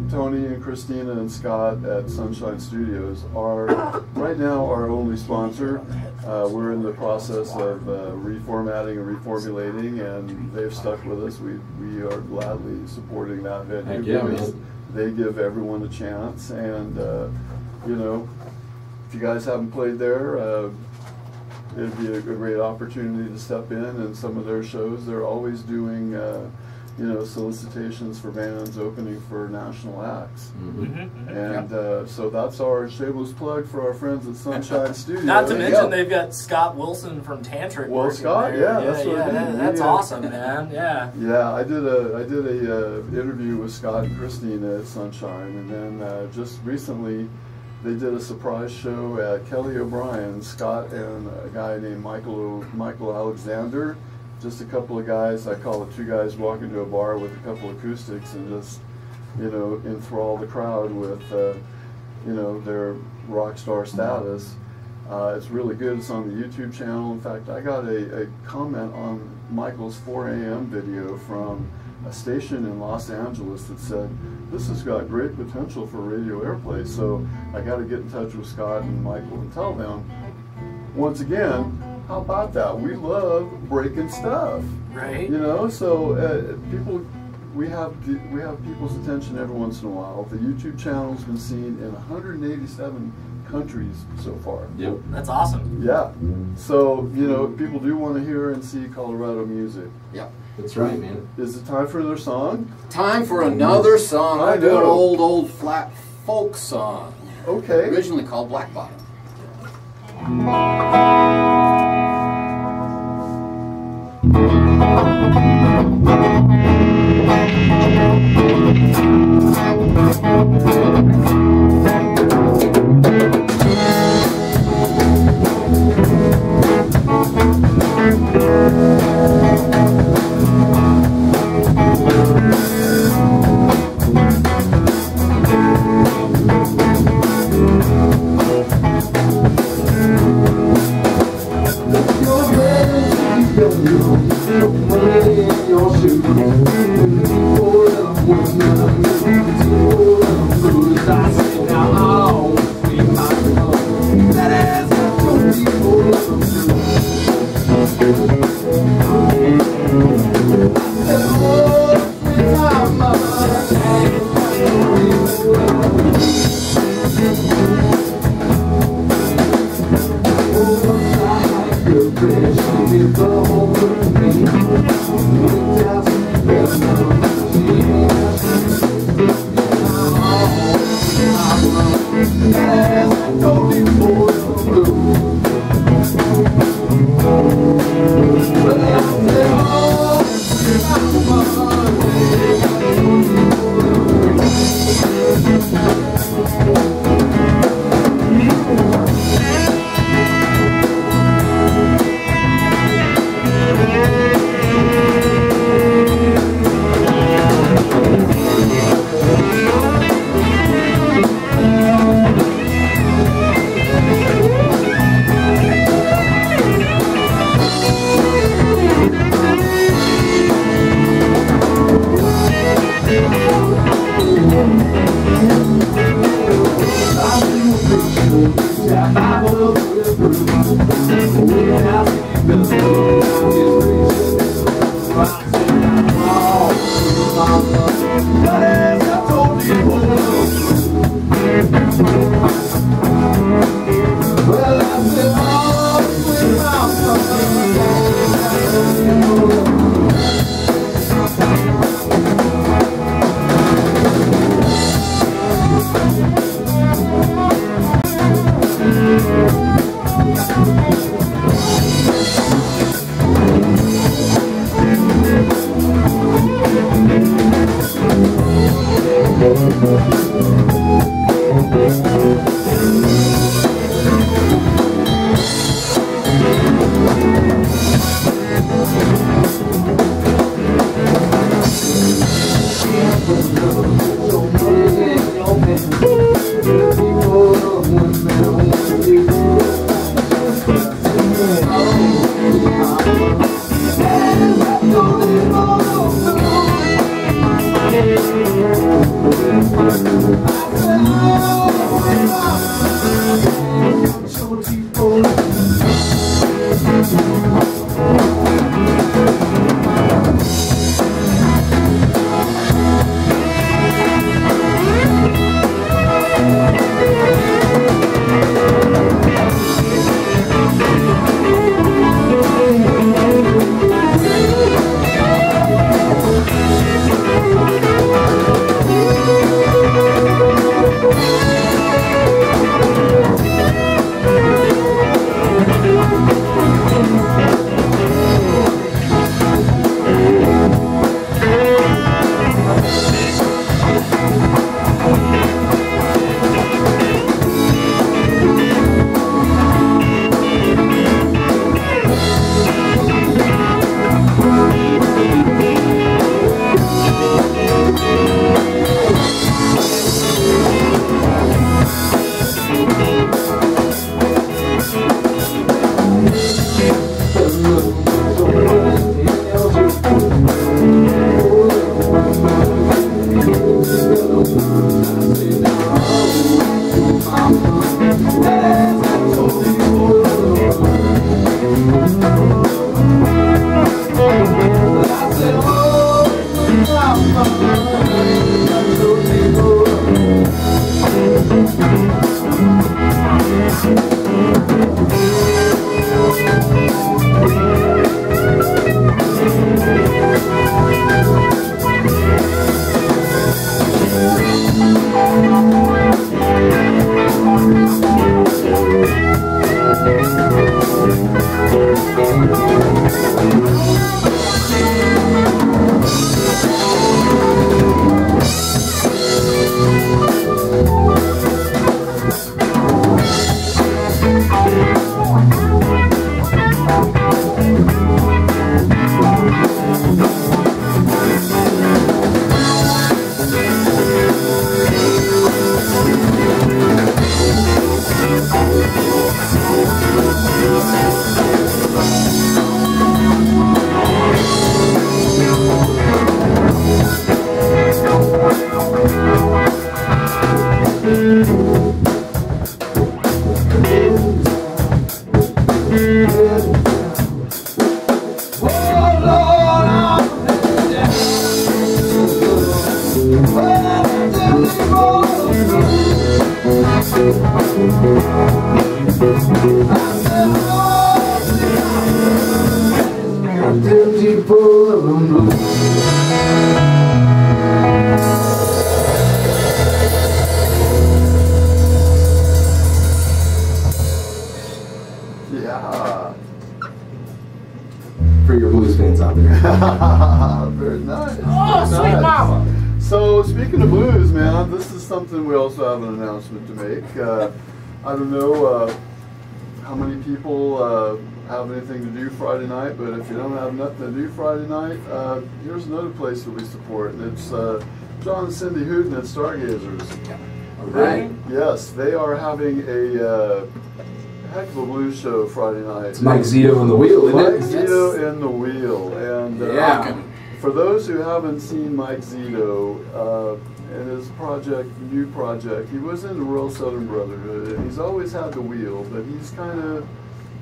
Tony and Christina and Scott at Sunshine Studios are right now our only sponsor. We're in the process of reformatting and reformulating, and they've stuck with us. We are gladly supporting that venue because they give everyone a chance. And you know, if you guys haven't played there, it'd be a great opportunity to step in. And some of their shows, they're always doing, you know, solicitations for bands opening for national acts. And so that's our shameless plug for our friends at Sunshine Studios. Not to mention they've got Scott Wilson from Tantric. Well, Scott, that's awesome, man. Yeah. Yeah, I did a interview with Scott and Christina at Sunshine, and then just recently they did a surprise show at Kelly O'Brien's. Scott and a guy named Michael Alexander, just a couple of guys. I call it two guys walking to a bar with a couple acoustics and just, you know, enthrall the crowd with, you know, their rock star status. It's really good. It's on the YouTube channel. In fact, I got a comment on Michael's 4 a.m. video from a station in Los Angeles that said, this has got great potential for radio airplay. So I got to get in touch with Scott and Michael and tell them, once again, how about that? We love breaking stuff. Right. You know, so we have people's attention every once in a while. The YouTube channel's been seen in 187 countries so far. Yep. That's awesome. Yeah. So, you know, people do want to hear and see Colorado music. Yep. That's right, man. Is it time for another song? Time for another song. I I do an know. old flat folk song. Okay. Originally called Black Bottom. I Yeah. For your blues fans out there. Very nice. Oh, Very sweet nice. mama. So speaking of blues, man, this is something we also have an announcement to make. I don't know how many people have anything to do Friday night, but if you don't have nothing to do Friday night, here's another place that we support, and it's John and Cindy Hooten at Stargazers. Right. Yes, they are having a heck of a blues show Friday night. It's Mike Zito in the wheel, isn't Mike it? Zito in the wheel, and Yeah. for those who haven't seen Mike Zito and his new project, he was in the Royal Southern Brotherhood, and he's always had the wheel, but he's kind of,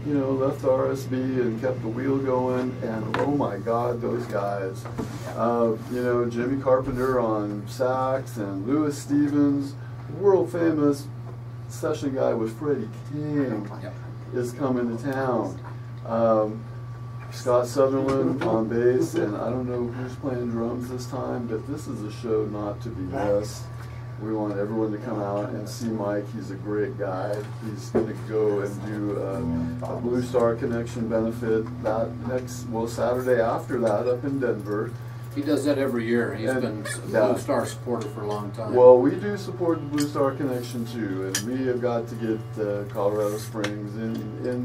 left the RSB and kept the wheel going, and oh my God, those guys. Jimmy Carpenter on sax, and Louis Stevens, world famous session guy with Freddie King, is coming to town. Scott Sutherland on bass, and I don't know who's playing drums this time, but this is a show not to be missed. We want everyone to come out and see Mike. He's a great guy. He's going to go and do a Blue Star Connection benefit Saturday after that up in Denver. He does that every year. He's been a Blue Star supporter for a long time. Well, we do support the Blue Star Connection too, and we have got to get Colorado Springs in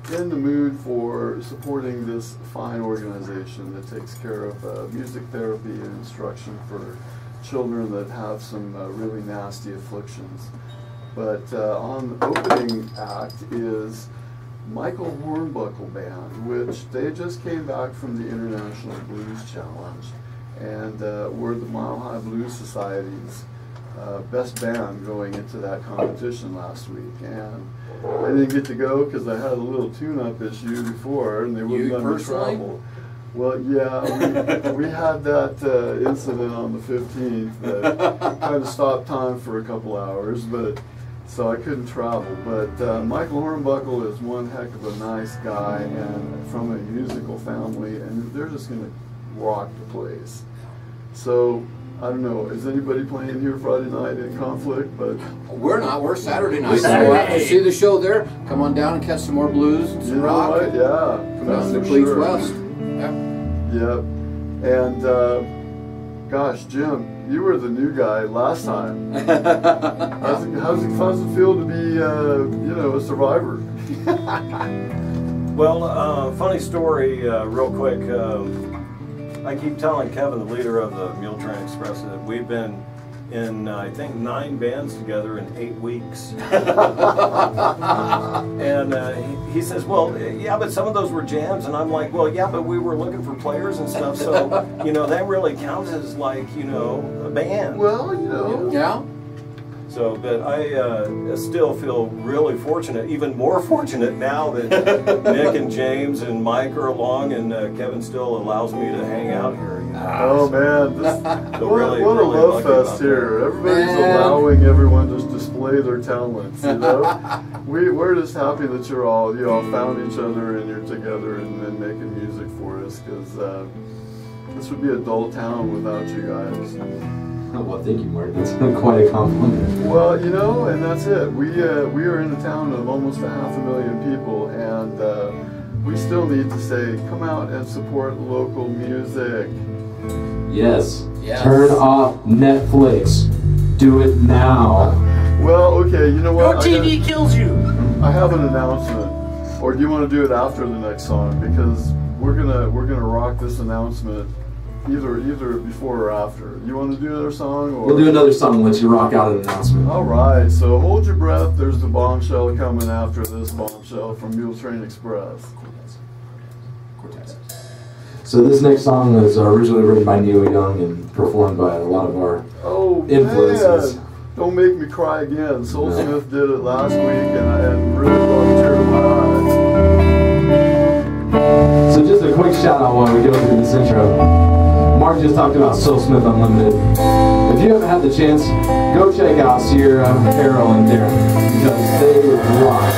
the mood for supporting this fine organization that takes care of music therapy and instruction for children that have some really nasty afflictions. But on the opening act is Michael Hornbuckle Band, which they just came back from the International Blues Challenge, and were the Mile High Blues Society's best band going into that competition last week. And I didn't get to go because I had a little tune-up issue before, and they wouldn't let me travel. Well, yeah, we had that incident on the 15th that kind of stopped time for a couple hours, so I couldn't travel. But Michael Hornbuckle is one heck of a nice guy and from a musical family, and they're just going to rock the place. So, I don't know, is anybody playing here Friday night in Conflict? But we're not. We're Saturday night. So after you see the show there, come on down and catch some more blues and some rock. What? Yeah. Come down to Cleats West. Yep. And gosh, Jim, you were the new guy last time. How's it feel to be, a survivor? Well, funny story, real quick. I keep telling Kevin, the leader of the MuleTrain Express, that we've been in, I think, 9 bands together in 8 weeks. And he says, well, yeah, but some of those were jams. And I'm like, well, yeah, but we were looking for players and stuff. So, that really counts as like, a band. Well, Yeah. So, but I still feel really fortunate, even more fortunate now that Nick and James and Mike are along, and Kevin still allows me to hang out here. Oh man, what a really love lucky fest about here. that. Everybody's Man. allowing everyone to display their talents, you know? We're just happy that you all found each other and you're together and making music for us, because this would be a dull town without you guys. Well, thank you, Mark. That's quite a compliment. Well, you know, and that's it. We are in a town of almost 500,000 people, and we still need to say, come out and support local music. Yes. Yes. Turn off Netflix. Do it now. Well, okay, you know Your what? TV kills you. I have an announcement. Or do you want to do it after the next song? Because we're gonna rock this announcement either before or after. You want to do another song? Or? We'll do another song and let you rock out an announcement. All right. So hold your breath. There's the bombshell coming after this bombshell from MuleTrain Express. So this next song was originally written by Neil Young and performed by a lot of our Oh influences. man! Don't make me cry again. Soul Smith did it last week, and really brought a tear to my eyes. So just a quick shout out while we go through this intro. Mark just talked about Soul Smith Unlimited. If you haven't had the chance, go check out Sierra, Errol, and Darren, because they rock.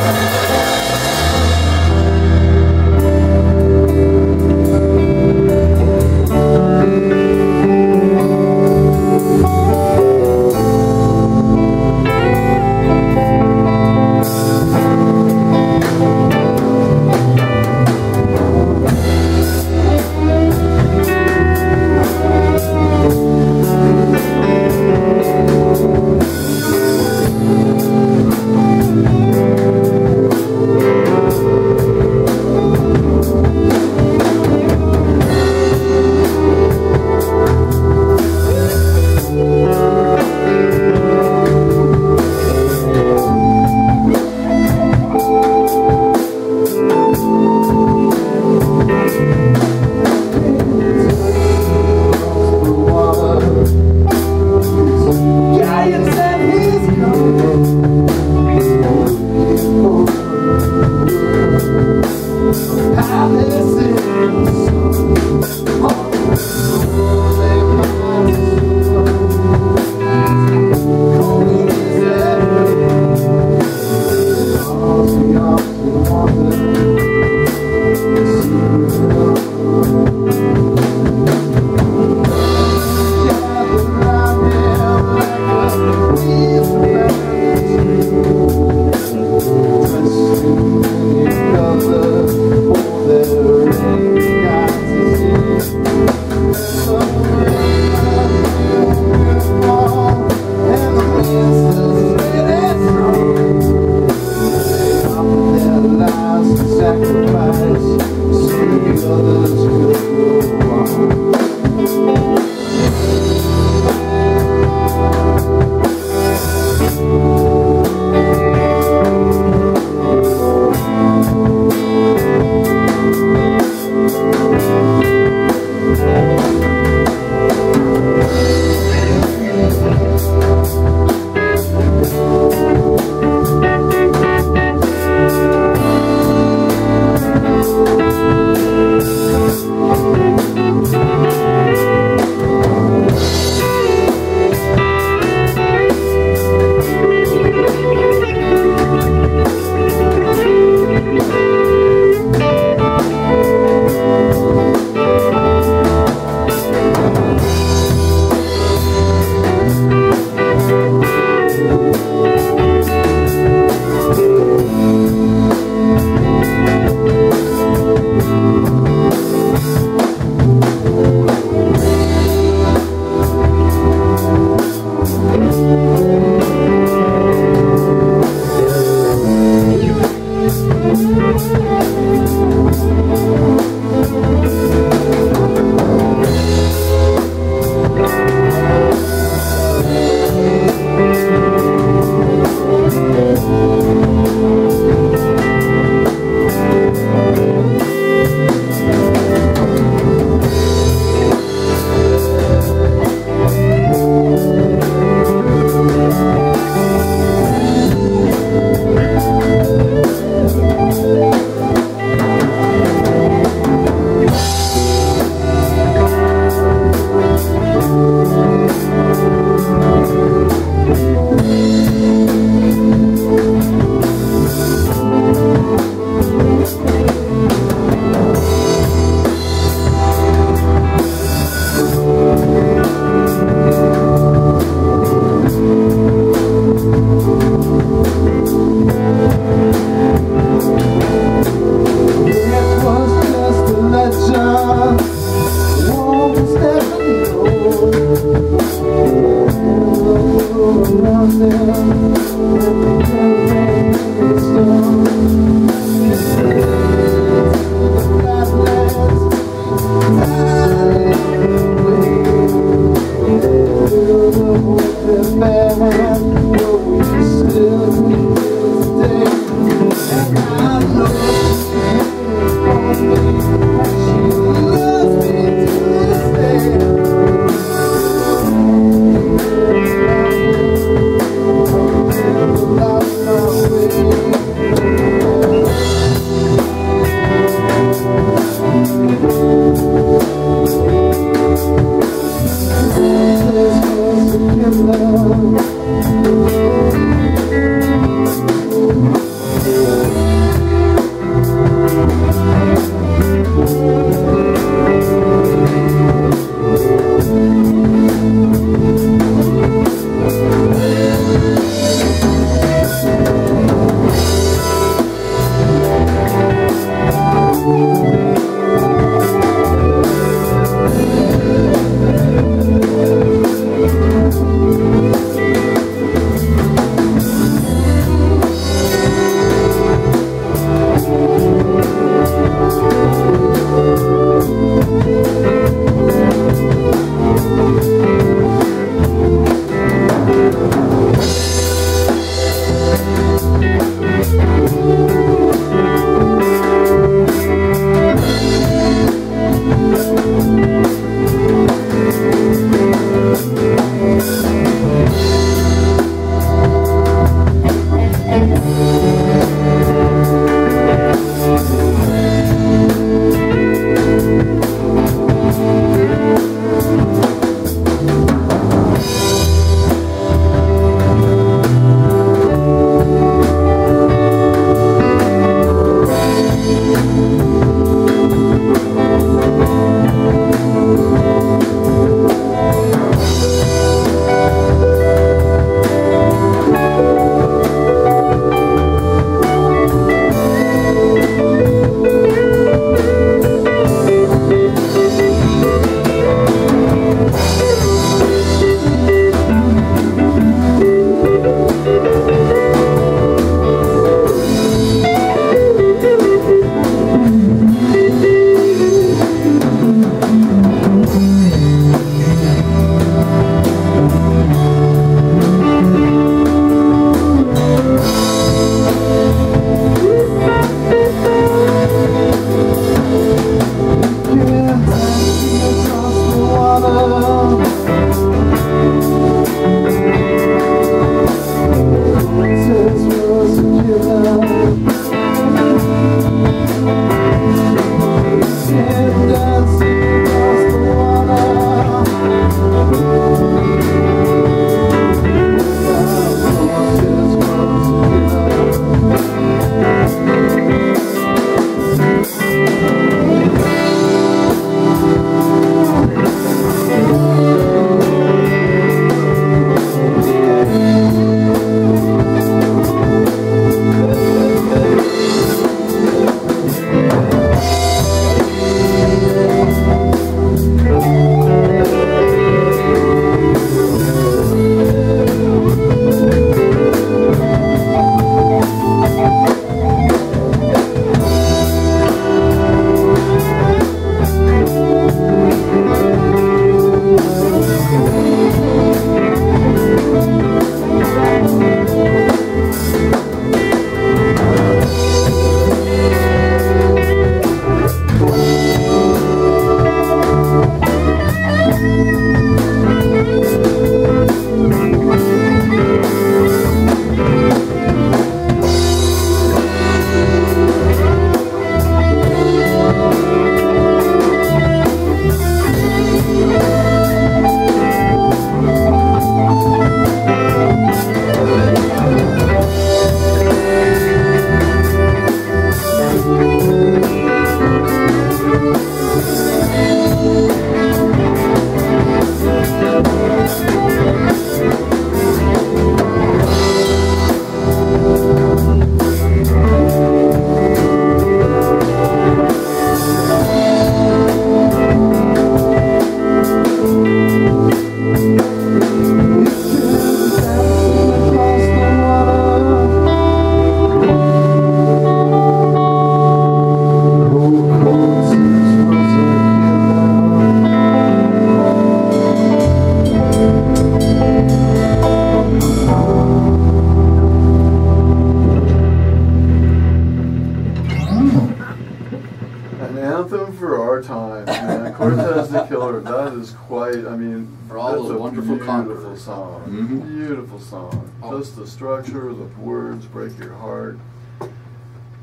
For all that's the a wonderful beautiful conquerors. song. Beautiful song. Oh. Just the structure, the words break your heart.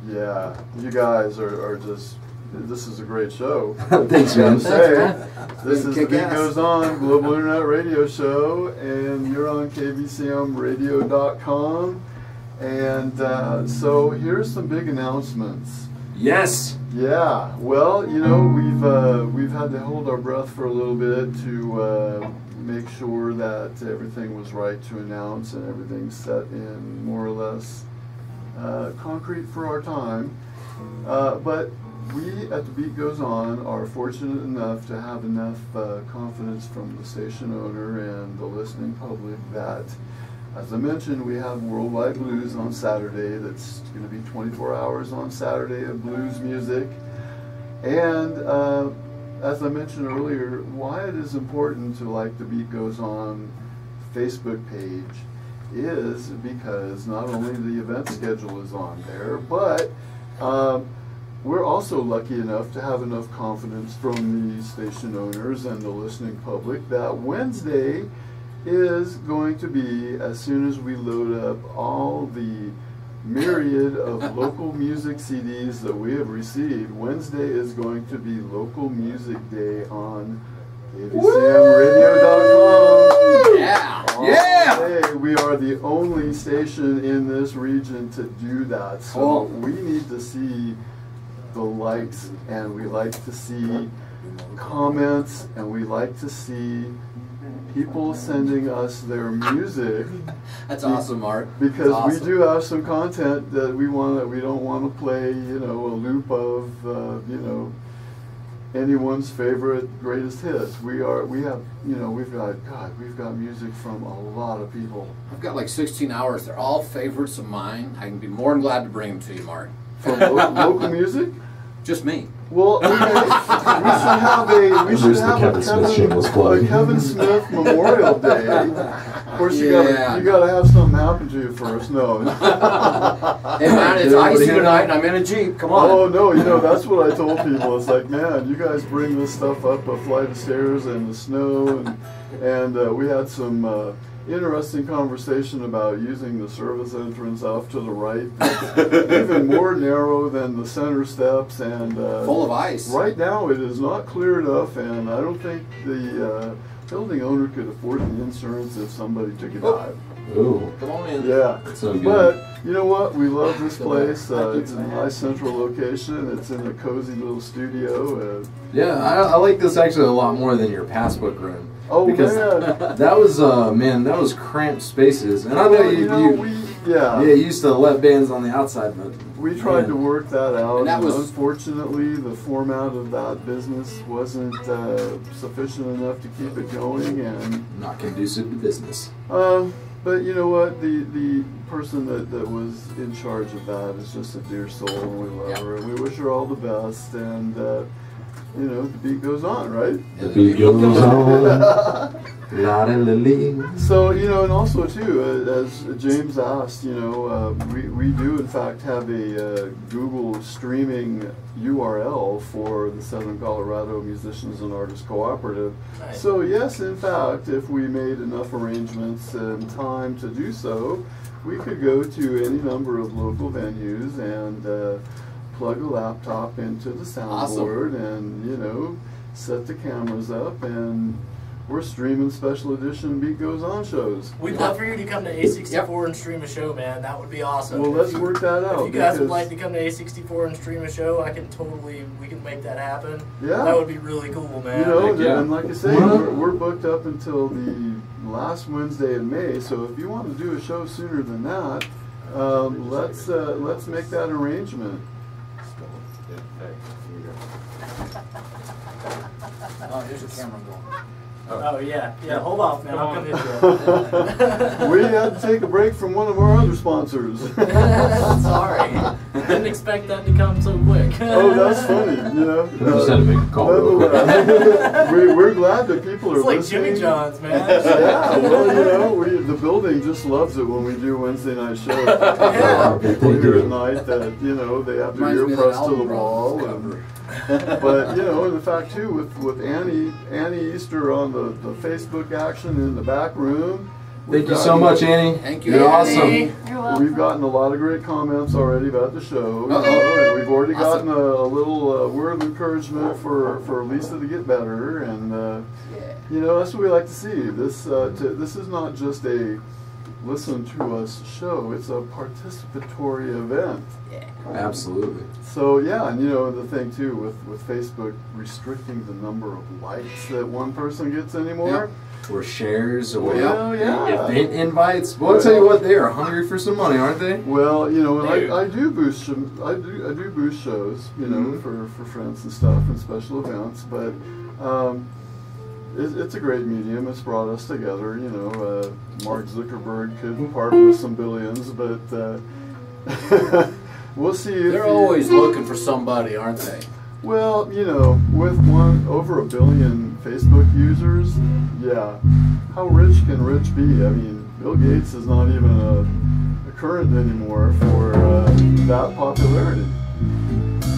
Yeah, you guys are just. This is a great show. Thanks, man. This is The Beat Goes On, Global Internet Radio Show, and you're on KBCMradio.com. And so here's some big announcements. Yes. Yeah. Well, you know, we've had to hold our breath for a little bit to make sure that everything was right to announce and everything's set in more or less concrete for our time. But we at The Beat Goes On are fortunate enough to have enough confidence from the station owner and the listening public that, as I mentioned, we have Worldwide Blues on Saturday. That's going to be 24 hours on Saturday of blues music. And as I mentioned earlier, why it is important to like The Beat Goes On Facebook page is because not only the event schedule is on there, but we're also lucky enough to have enough confidence from the station owners and the listening public that Wednesday is going to be, as soon as we load up all the myriad of local music CDs that we have received, Wednesday is going to be Local Music Day on KBCMradio.com. Yeah. Day. We are the only station in this region to do that. So we need to see the likes, and we like to see comments, and we like to see people sending us their music. That's awesome, Mark. Because awesome. we do have some content that we don't want to play, you know, a loop of, you know, anyone's favorite greatest hits. We've got music from a lot of people. I've got like 16 hours. They're all favorites of mine. I can be more than glad to bring them to you, Mark. From local music? Just me. Well, okay. We should have a Kevin Smith Memorial Day. course, you Yeah. gotta have something happen to you first. No. Hey man, it's icy tonight and I'm in a Jeep. Come on. Oh no, you know that's what I told people. It's like, man, you guys bring this stuff up a flight of stairs in the snow, and we had some interesting conversation about using the service entrance off to the right, even more narrow than the center steps, and Full of ice. right now it is not clear enough, and I don't think the building owner could afford the insurance if somebody took a dive. Ooh. Come on in. Yeah, So good. but you know what? We love this place. It's a nice central location. It's in a cozy little studio. Yeah, I like this actually a lot more than your passbook room. Oh, because man. that was that was cramped spaces, and I know you used to let bands on the outside, but we tried man. to work that out. And that was- unfortunately, the format of that business wasn't sufficient enough to keep it going, and not conducive to business. but you know what? The person that was in charge of that is just a dear soul, and we love her, and we wish her all the best. And you know, the beat goes on, right? The beat goes on. La-da-la-lee. So, you know, and also too, as James asked, you know, we do in fact have a Google streaming URL for the Southern Colorado Musicians and Artists Cooperative. Nice. So yes, in fact, if we made enough arrangements and time to do so, we could go to any number of local venues and plug a laptop into the soundboard and, you know, set the cameras up, and we're streaming special edition Beat Goes On shows. We'd love for you to come to A64 and stream a show, man. That would be awesome. Well, let's work that out. If you guys would because- like to come to A64 and stream a show, we can make that happen. Yeah. That would be really cool, man. You know, Heck yeah. and like I say, we're booked up until the last Wednesday in May. So if you want to do a show sooner than that, let's make that arrangement. Oh, here's a camera going. Oh, yeah. Yeah, hold off, man. I'll come hit you. We had to take a break from one of our other sponsors. Sorry. Didn't expect that to come so quick. Oh, that's funny. You know, Just had to make a call real quick. we're glad that people are It's like listening. Jimmy John's, man. Yeah, well, you know, the building just loves it when we do Wednesday night shows. Yeah. People here at night that, you know, they have their Reminds ear me of that pressed to the album wall. Brothers And, cover. but, you know, and the fact, too, with Annie Easter on the Facebook action in the back room. Thank you so much, Annie. Thank you, You're Annie. awesome. You're welcome. We've gotten a lot of great comments already about the show. Uh-oh. And we've already Awesome. gotten a little word of encouragement for Lisa to get better, and you know, that's what we like to see. This is not just a listen to us show; it's a participatory event. Absolutely. So yeah, and you know the thing too with Facebook restricting the number of likes that one person gets anymore. Or shares, or Well, yeah. event invites. Well, I'll tell you what, they are hungry for some money, aren't they? Well, you know, and Dude. I do boost I do boost shows, you know, for friends and stuff and special events. But it's a great medium. It's brought us together. You know, Mark Zuckerberg could part with some billions, but we'll see. If They're he- always looking for somebody, aren't they? Well, you know, with over 1 billion Facebook users, yeah. How rich can rich be? I mean, Bill Gates is not even a current anymore for that popularity.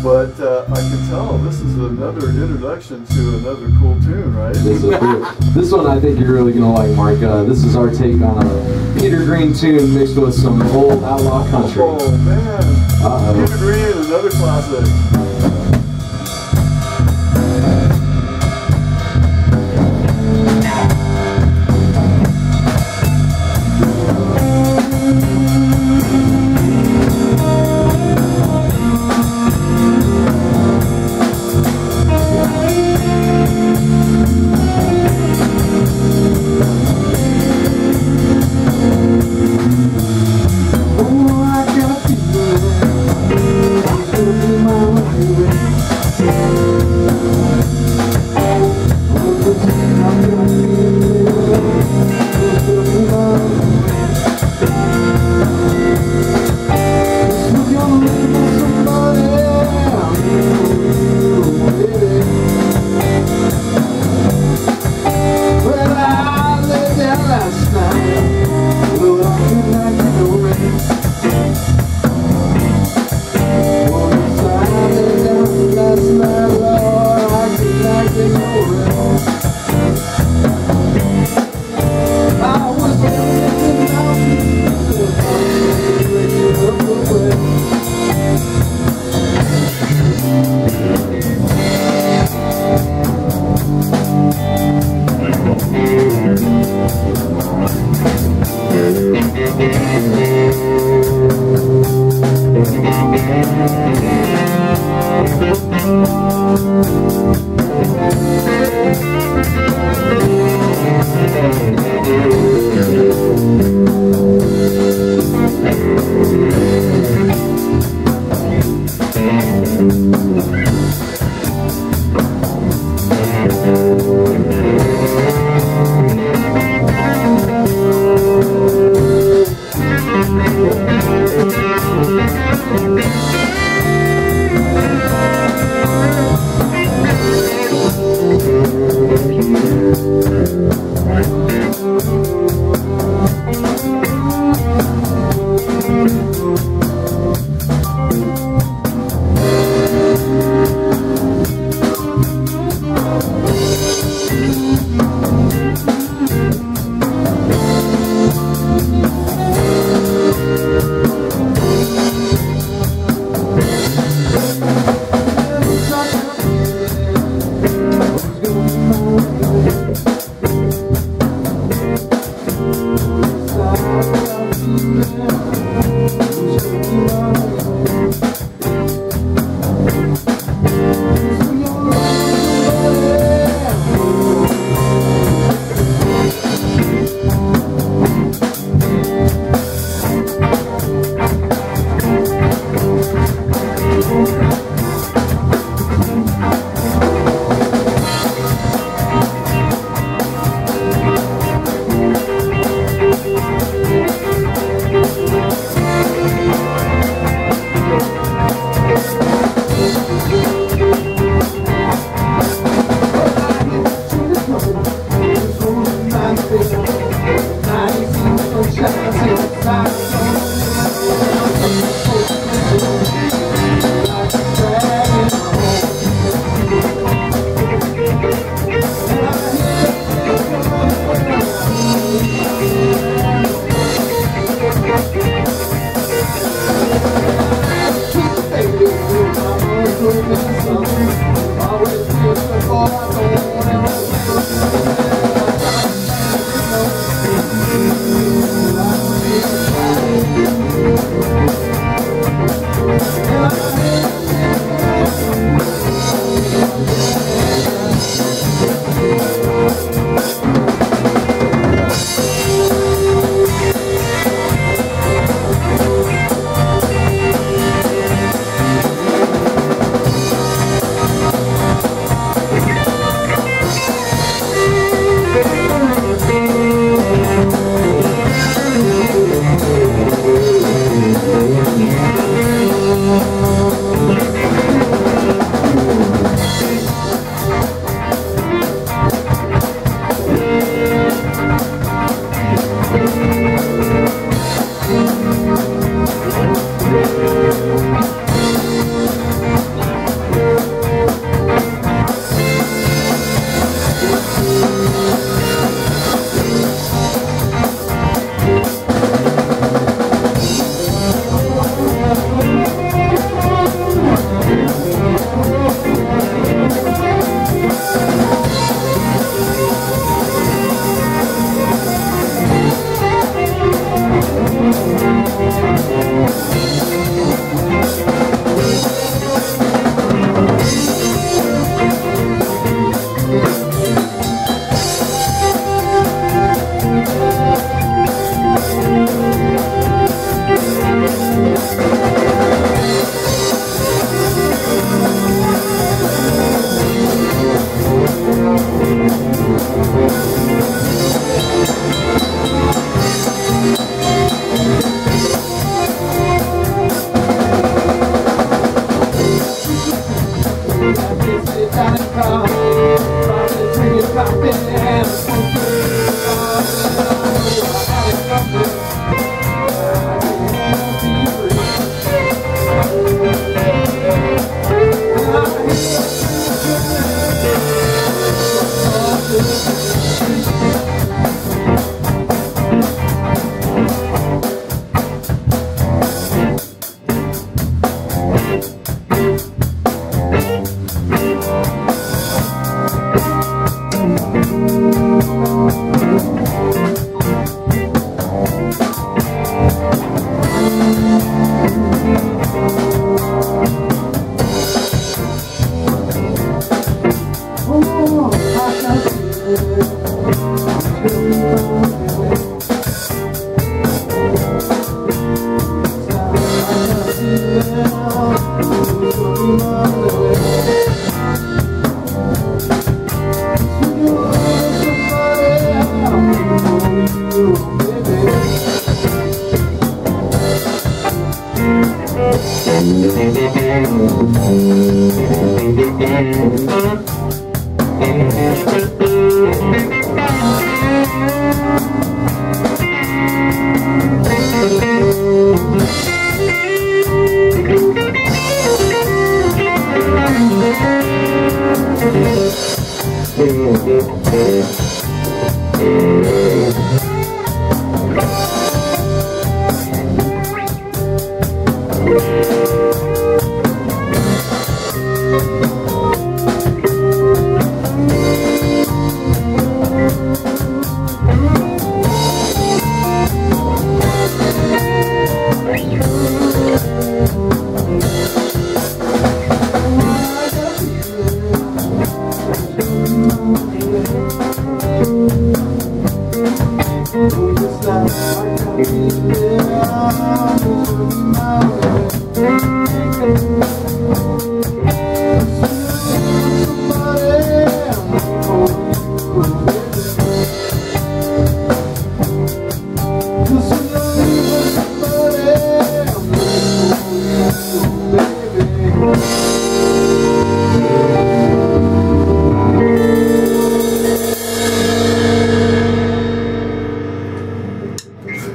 But I can tell this is another introduction to another cool tune, right? This one I think you're really gonna like, Mark. This is our take on a Peter Green tune mixed with some old outlaw country. Oh man, Uh-oh. Peter Green, another classic. Oh, I got a feeling it's gonna be my way.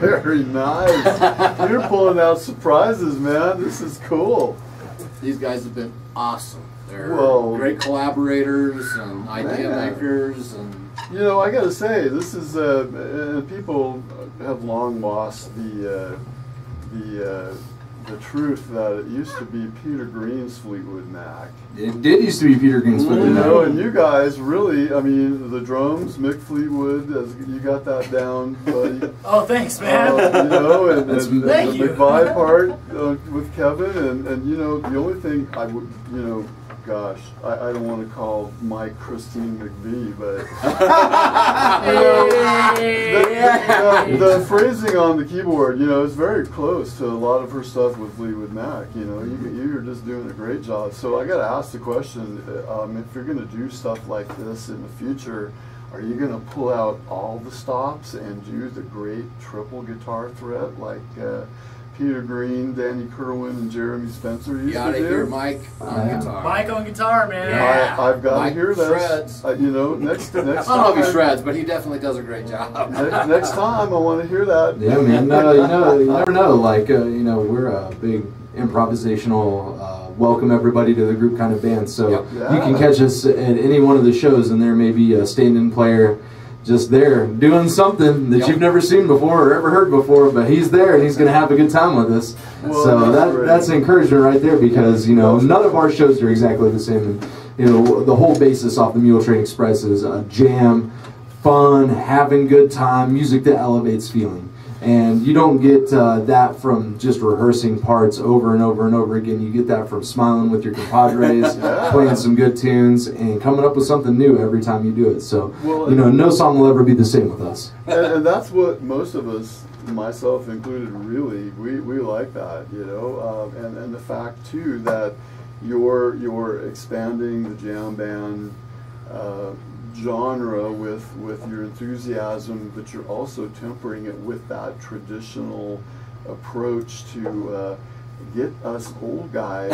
Very nice. You're pulling out surprises, man. This is cool. These guys have been awesome. They're Well, great collaborators and idea man. makers, and You know, I gotta say, this is people have long lost the truth that it used to be Peter Green's Fleetwood Mac. It did used to be Peter Green's You Fleetwood know, Mac. and you guys really, I mean, the drums, Mick Fleetwood, you got that down, buddy. Oh, thanks, man. You know, and the Thank you. McVie part with Kevin, and you know, the only thing I would, you know, gosh, I don't want to call Mike Christine McVie, but the phrasing on the keyboard, you know, is very close to a lot of her stuff with Fleetwood Mac. You know, you're just doing a great job. So I got to ask the question: if you're going to do stuff like this in the future, are you going to pull out all the stops and do the great triple guitar threat like Peter Green, Danny Kerwin, and Jeremy Spencer used you gotta to do? hear Mike on guitar. Mike on guitar, man. Yeah. I've got to Mike hear this. shreds. You know, next I don't know if he time. shreds, but he definitely does a great job. Next time, I want to hear that. Yeah, man. You never know. Like, you know, we're a big improvisational, welcome everybody to the group kind of band. So Yep. you can catch us at any one of the shows, and there may be a stand-in player just there doing something that Yep. you've never seen before or ever heard before, but he's there and he's going to have a good time with us. Well, So that's great. that's encouragement right there, because, you know, none of our shows are exactly the same. And, you know, the whole basis off the MuleTrain Express is a jam, fun, having good time, music that elevates feeling. And you don't get that from just rehearsing parts over and over and over again. You get that from smiling with your compadres, Yeah. playing some good tunes, and coming up with something new every time you do it. So, Well, you know, no song will ever be the same with us. And that's what most of us, myself included, really, we like that, you know, and the fact too that you're expanding the jam band genre with your enthusiasm, but you're also tempering it with that traditional approach to get us old guys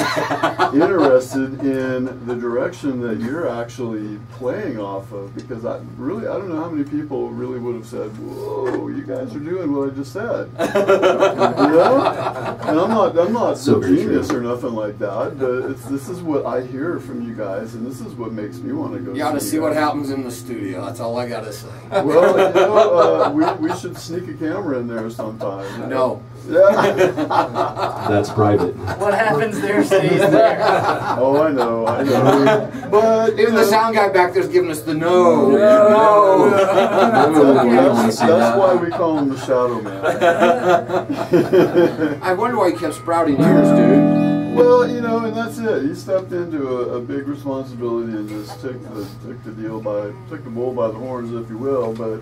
interested in the direction that you're actually playing off of, because I don't know how many people really would have said, whoa, you guys are doing what I just said. You know? And I'm not So a very genius true. or nothing like that, but this is what I hear from you guys, and this is what makes me want to go. You gotta see you what guys. happens in the studio. That's all I gotta say. Well, you know, we should sneak a camera in there sometime. No. Yeah. That's private. What happens there stays there. Oh, I know. But you Even the know, sound guy back there's giving us the no. No. That's why we call him the Shadow Man. I wonder why he kept sprouting ears, dude. Well, you know, and that's it. He stepped into a big responsibility and just took the bull by the horns, if you will. But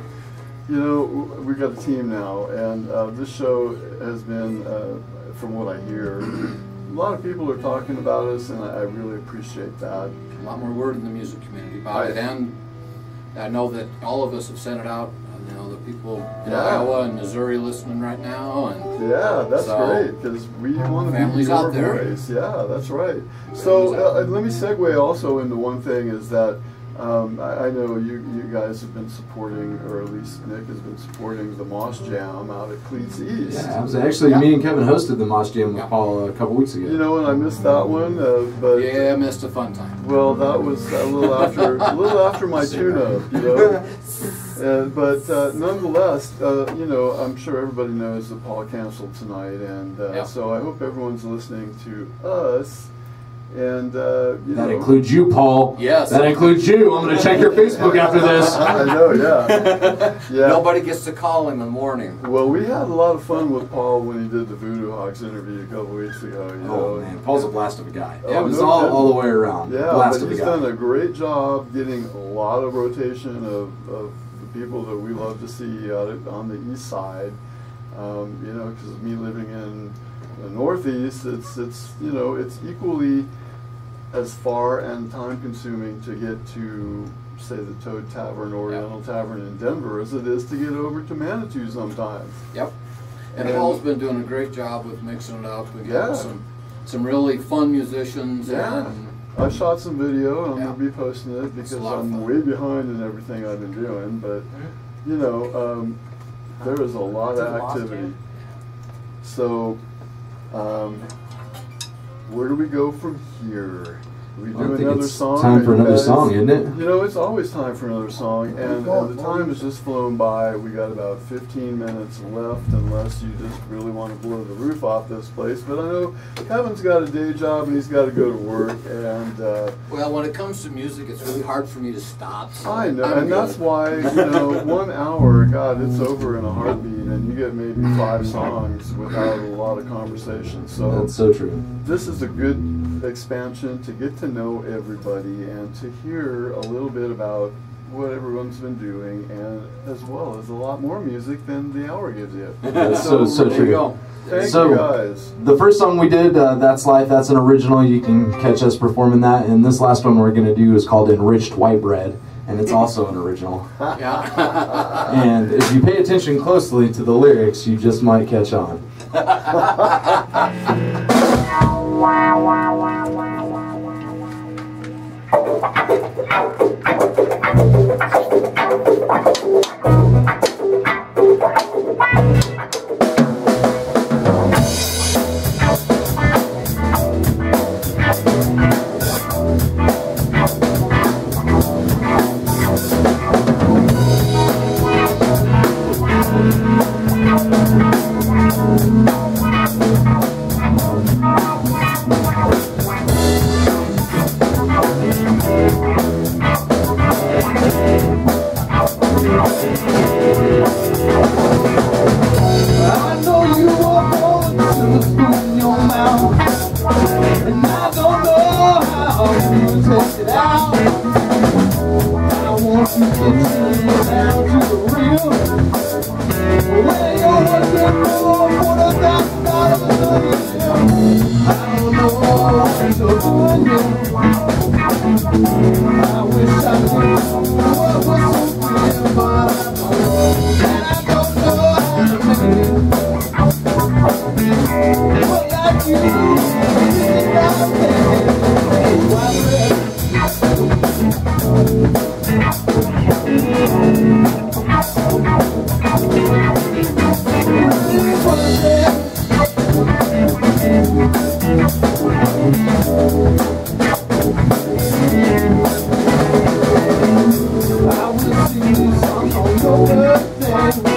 you know, we've got a team now, and this show has been, from what I hear, a lot of people are talking about us, and I really appreciate that. A lot more word in the music community about it, and I know that all of us have sent it out. You know, the people in Iowa and Missouri listening right now, and yeah, that's so, great, because we want to be families your out there. voice. Yeah, that's right. So let me segue also into one thing is that I know you guys have been supporting, or at least Nick has been supporting the Moss Jam out at Cleats East. Yeah, it was actually me and Kevin hosted the Moss Jam with Paul a couple weeks ago. You know, and I missed that one, but yeah, I missed a fun time. well, that was a little after my tune-up, you know. But nonetheless, you know, I'm sure everybody knows that Paul canceled tonight, and so I hope everyone's listening to us. And you that know, includes you, Paul. Yes. That includes you. I'm going to check your Facebook after this. I know, yeah. Yeah. Nobody gets to call him in the morning. Well, we had a lot of fun with Paul when he did the Voodoo Hawks interview a couple weeks ago. You know? Oh man, Paul's a blast of a guy. Oh, It was no kidding. all the way around. Yeah, Blast but of a he's guy. done a great job getting a lot of rotation of the people that we love to see out on the east side. You know, because me living in the Northeast, it's you know, it's equally as far and time consuming to get to, say, the Toad Tavern, Oriental Tavern in Denver as it is to get over to Manitou sometimes. Yep. And Paul's been doing a great job with mixing it up. We got Yeah. some really fun musicians. Yeah. And I shot some video and I'm Yeah. going to be posting it It's because a lot of I'm fun. way behind in everything I've been doing, but you know, there is a lot of activity. So, where do we go from here? We Well, I do think another it's song. time for Are you another guys- song, isn't it? You know, it's always time for another song, and the time has just flown by. We got about 15 minutes left, unless you just really want to blow the roof off this place. But I know Kevin's got a day job and he's got to go to work, and well, when it comes to music, it's really hard for me to stop. So I know, I'm and that's good. why, you know, 1 hour, God, it's over in a heartbeat, and you get maybe 5 songs without a lot of conversation. So That's so true. this is a good expansion to get to know everybody and to hear a little bit about what everyone's been doing, and as well as a lot more music than the hour gives you. That's so There you true. go. Thank So- you guys. The first song we did, That's Life, that's an original. You can catch us performing that. And this last one we're going to do is called Enriched White Bread, and it's also an original. Yeah. And if you pay attention closely to the lyrics, you just might catch on. I know you were born to the spoon in your mouth, and I don't know how you taste it out. I want to get you down to the real, where you're working for $40,000 a year. I don't know what you're doing here. I wish I knew what was so clear, but I don't know, and I don't know how to make it. Well, like you, it's not I will sing these songs on your birthday,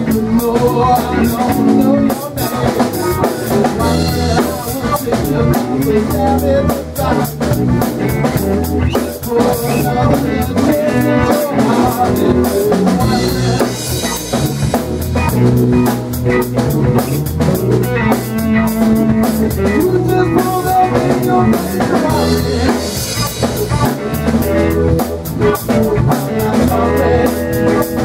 even though I don't know your name. My friend, I will take your music down in the dark. Just for another taste of your heart, my friend. You just pulled up in your name. I'm not sorry.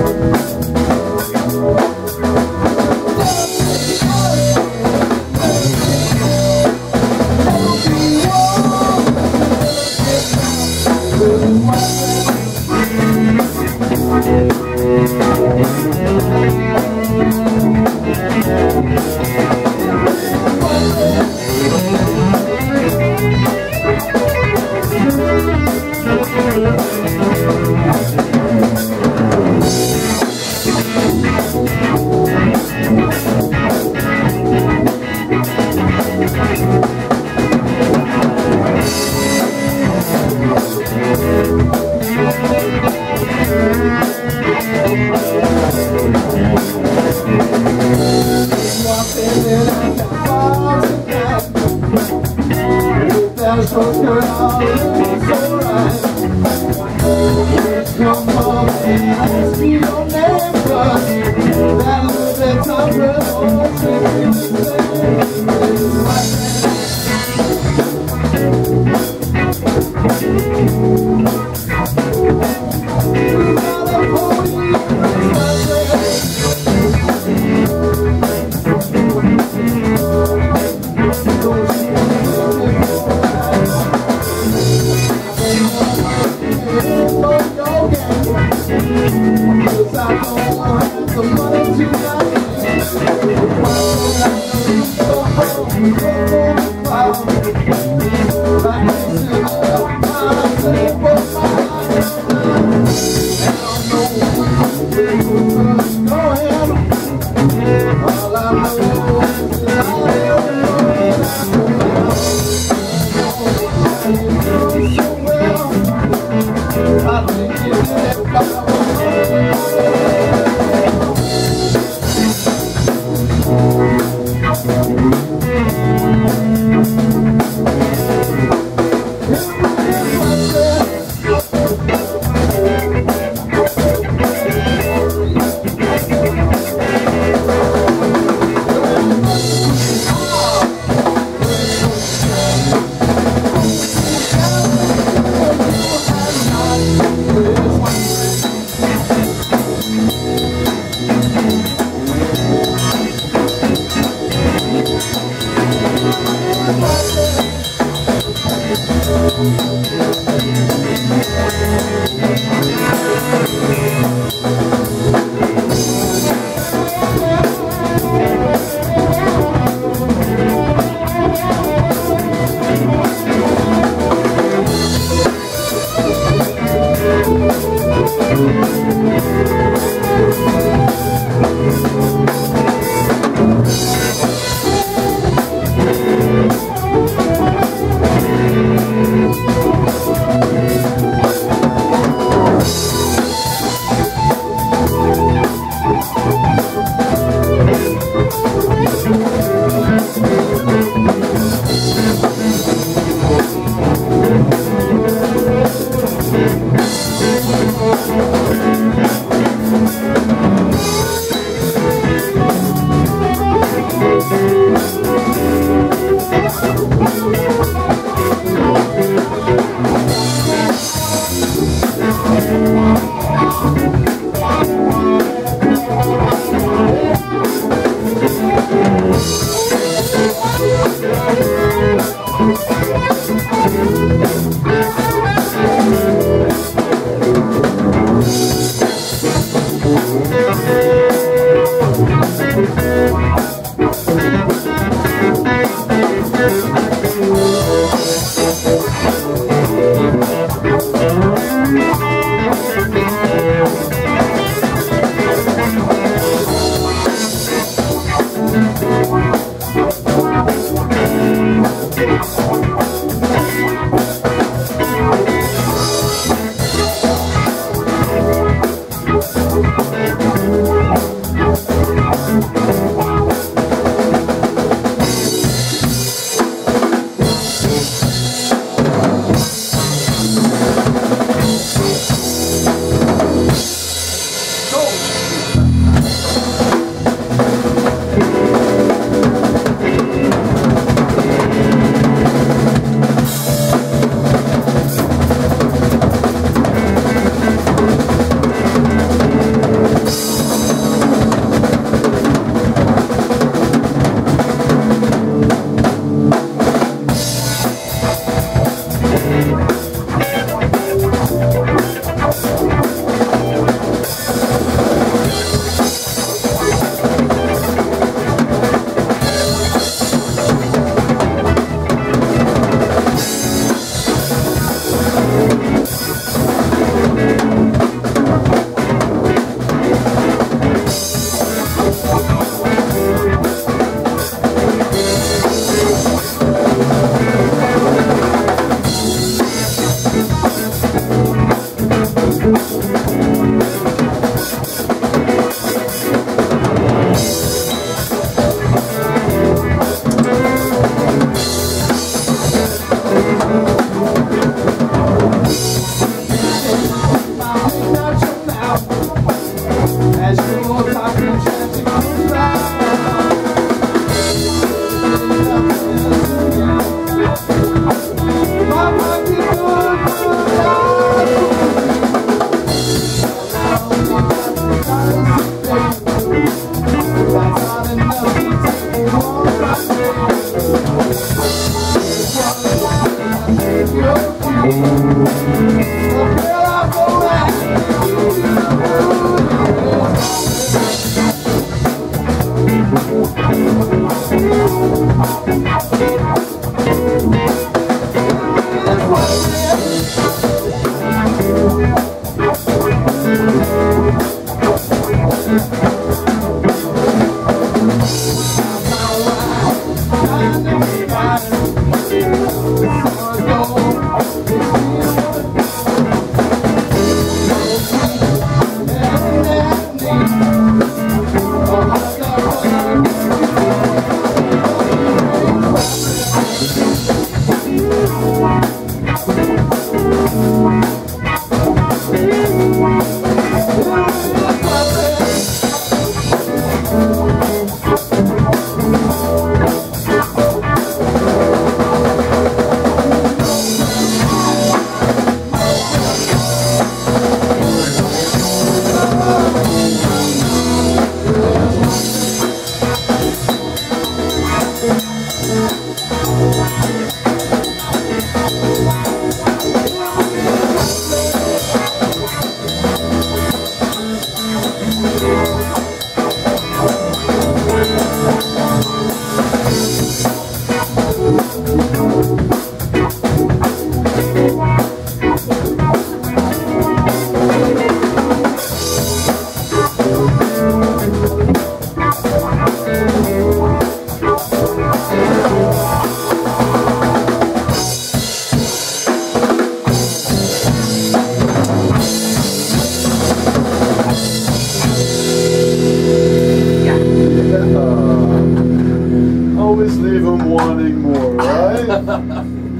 Always leave them wanting more, right?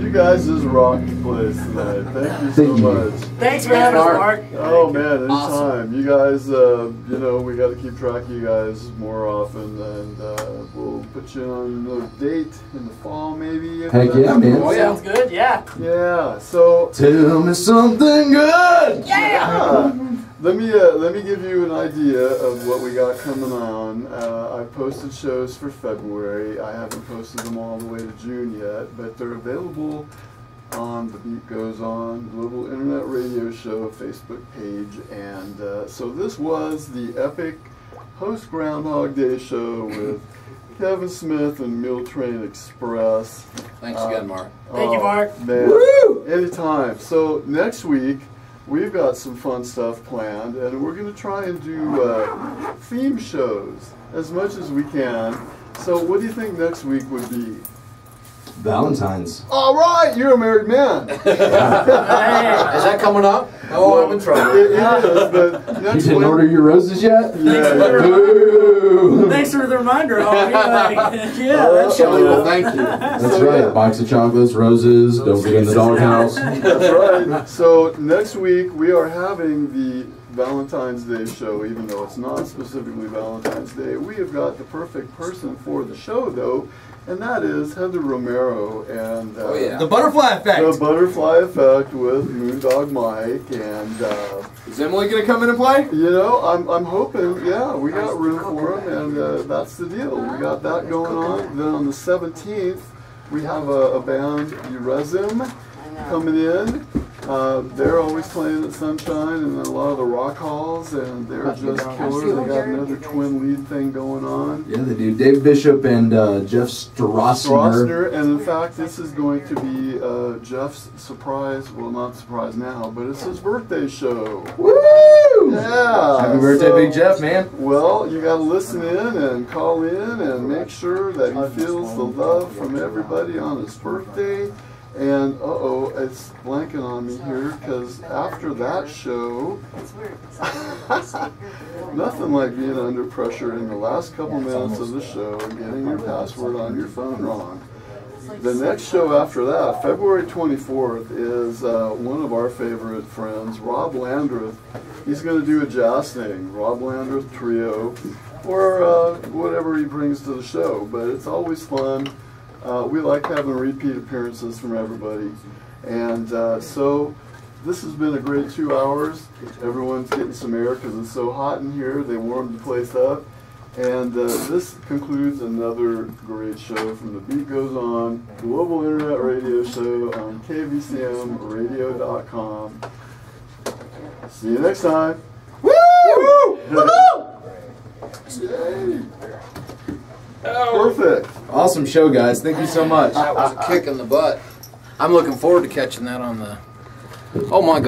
You guys just rocked the place tonight. Thank you so much. Thanks for having us, Mark. Oh man, anytime. Awesome. You guys, you know, we got to keep track of you guys more often, and we'll put you on another date in the fall, maybe. if Heck that's yeah, man. cool. Sounds good, yeah. Yeah. So Tell me something good. yeah. Let me give you an idea of what we got coming on. I've posted shows for February. I haven't posted them all the way to June yet, but they're available on The Beat Goes On, Global Internet Radio Show Facebook page. And so this was the epic post Groundhog Day show with Kevin Smith and MuleTrain Express. Thanks again, Mark. Thank you, Mark. Man, Woo! anytime. So next week, we've got some fun stuff planned, and we're going to try and do theme shows as much as we can. So what do you think next week would be? Valentine's. All right, you're a married man. Is that coming up? Oh, I'm in trouble. It is, but You next didn't order your roses yet? Yeah. Boo! Thanks for the reminder, homie. Yeah, that's Shelley, well, showing up. thank you. That's right. A box of chocolates, roses. Don't get in the doghouse. That's right. So next week we are having the Valentine's Day show, even though it's not specifically Valentine's Day. We have got the perfect person for the show, though, and that is Heather Romero and The butterfly effect. The Butterfly Effect with Moondog Mike. And Is Emily gonna come in and play? you know, I'm hoping, yeah, we got room for him, and that's the deal. We got that going on. Then on the 17th, we have a band, Urezim, coming in. They're always playing at Sunshine and a lot of the rock halls, and they're just killer. They got another twin lead thing going on. Yeah, they do. Dave Bishop and Jeff Strassner. Strassner, and in fact, this is going to be Jeff's surprise. Well, not surprise now, but it's his birthday show. Woo! Yeah. Happy birthday, Big Jeff, man. Well, you got to listen in and call in and make sure that he feels the love from everybody on his birthday. And uh-oh, it's blanking on me here, because after that show, nothing like being under pressure in the last couple minutes of the show and getting your password on your phone wrong. The next show after that, February 24th, is one of our favorite friends, Rob Landreth. He's going to do a jazz thing, Rob Landreth Trio, or whatever he brings to the show. But it's always fun. We like having repeat appearances from everybody. And so this has been a great 2 hours. Everyone's getting some air because it's so hot in here. They warmed the place up. And this concludes another great show from The Beat Goes On, global internet radio show on kvcmradio.com. See you next time. Woo! Perfect. Awesome show, guys. Thank you so much. That was a kick in the butt. I'm looking forward to catching that on the... Oh my God.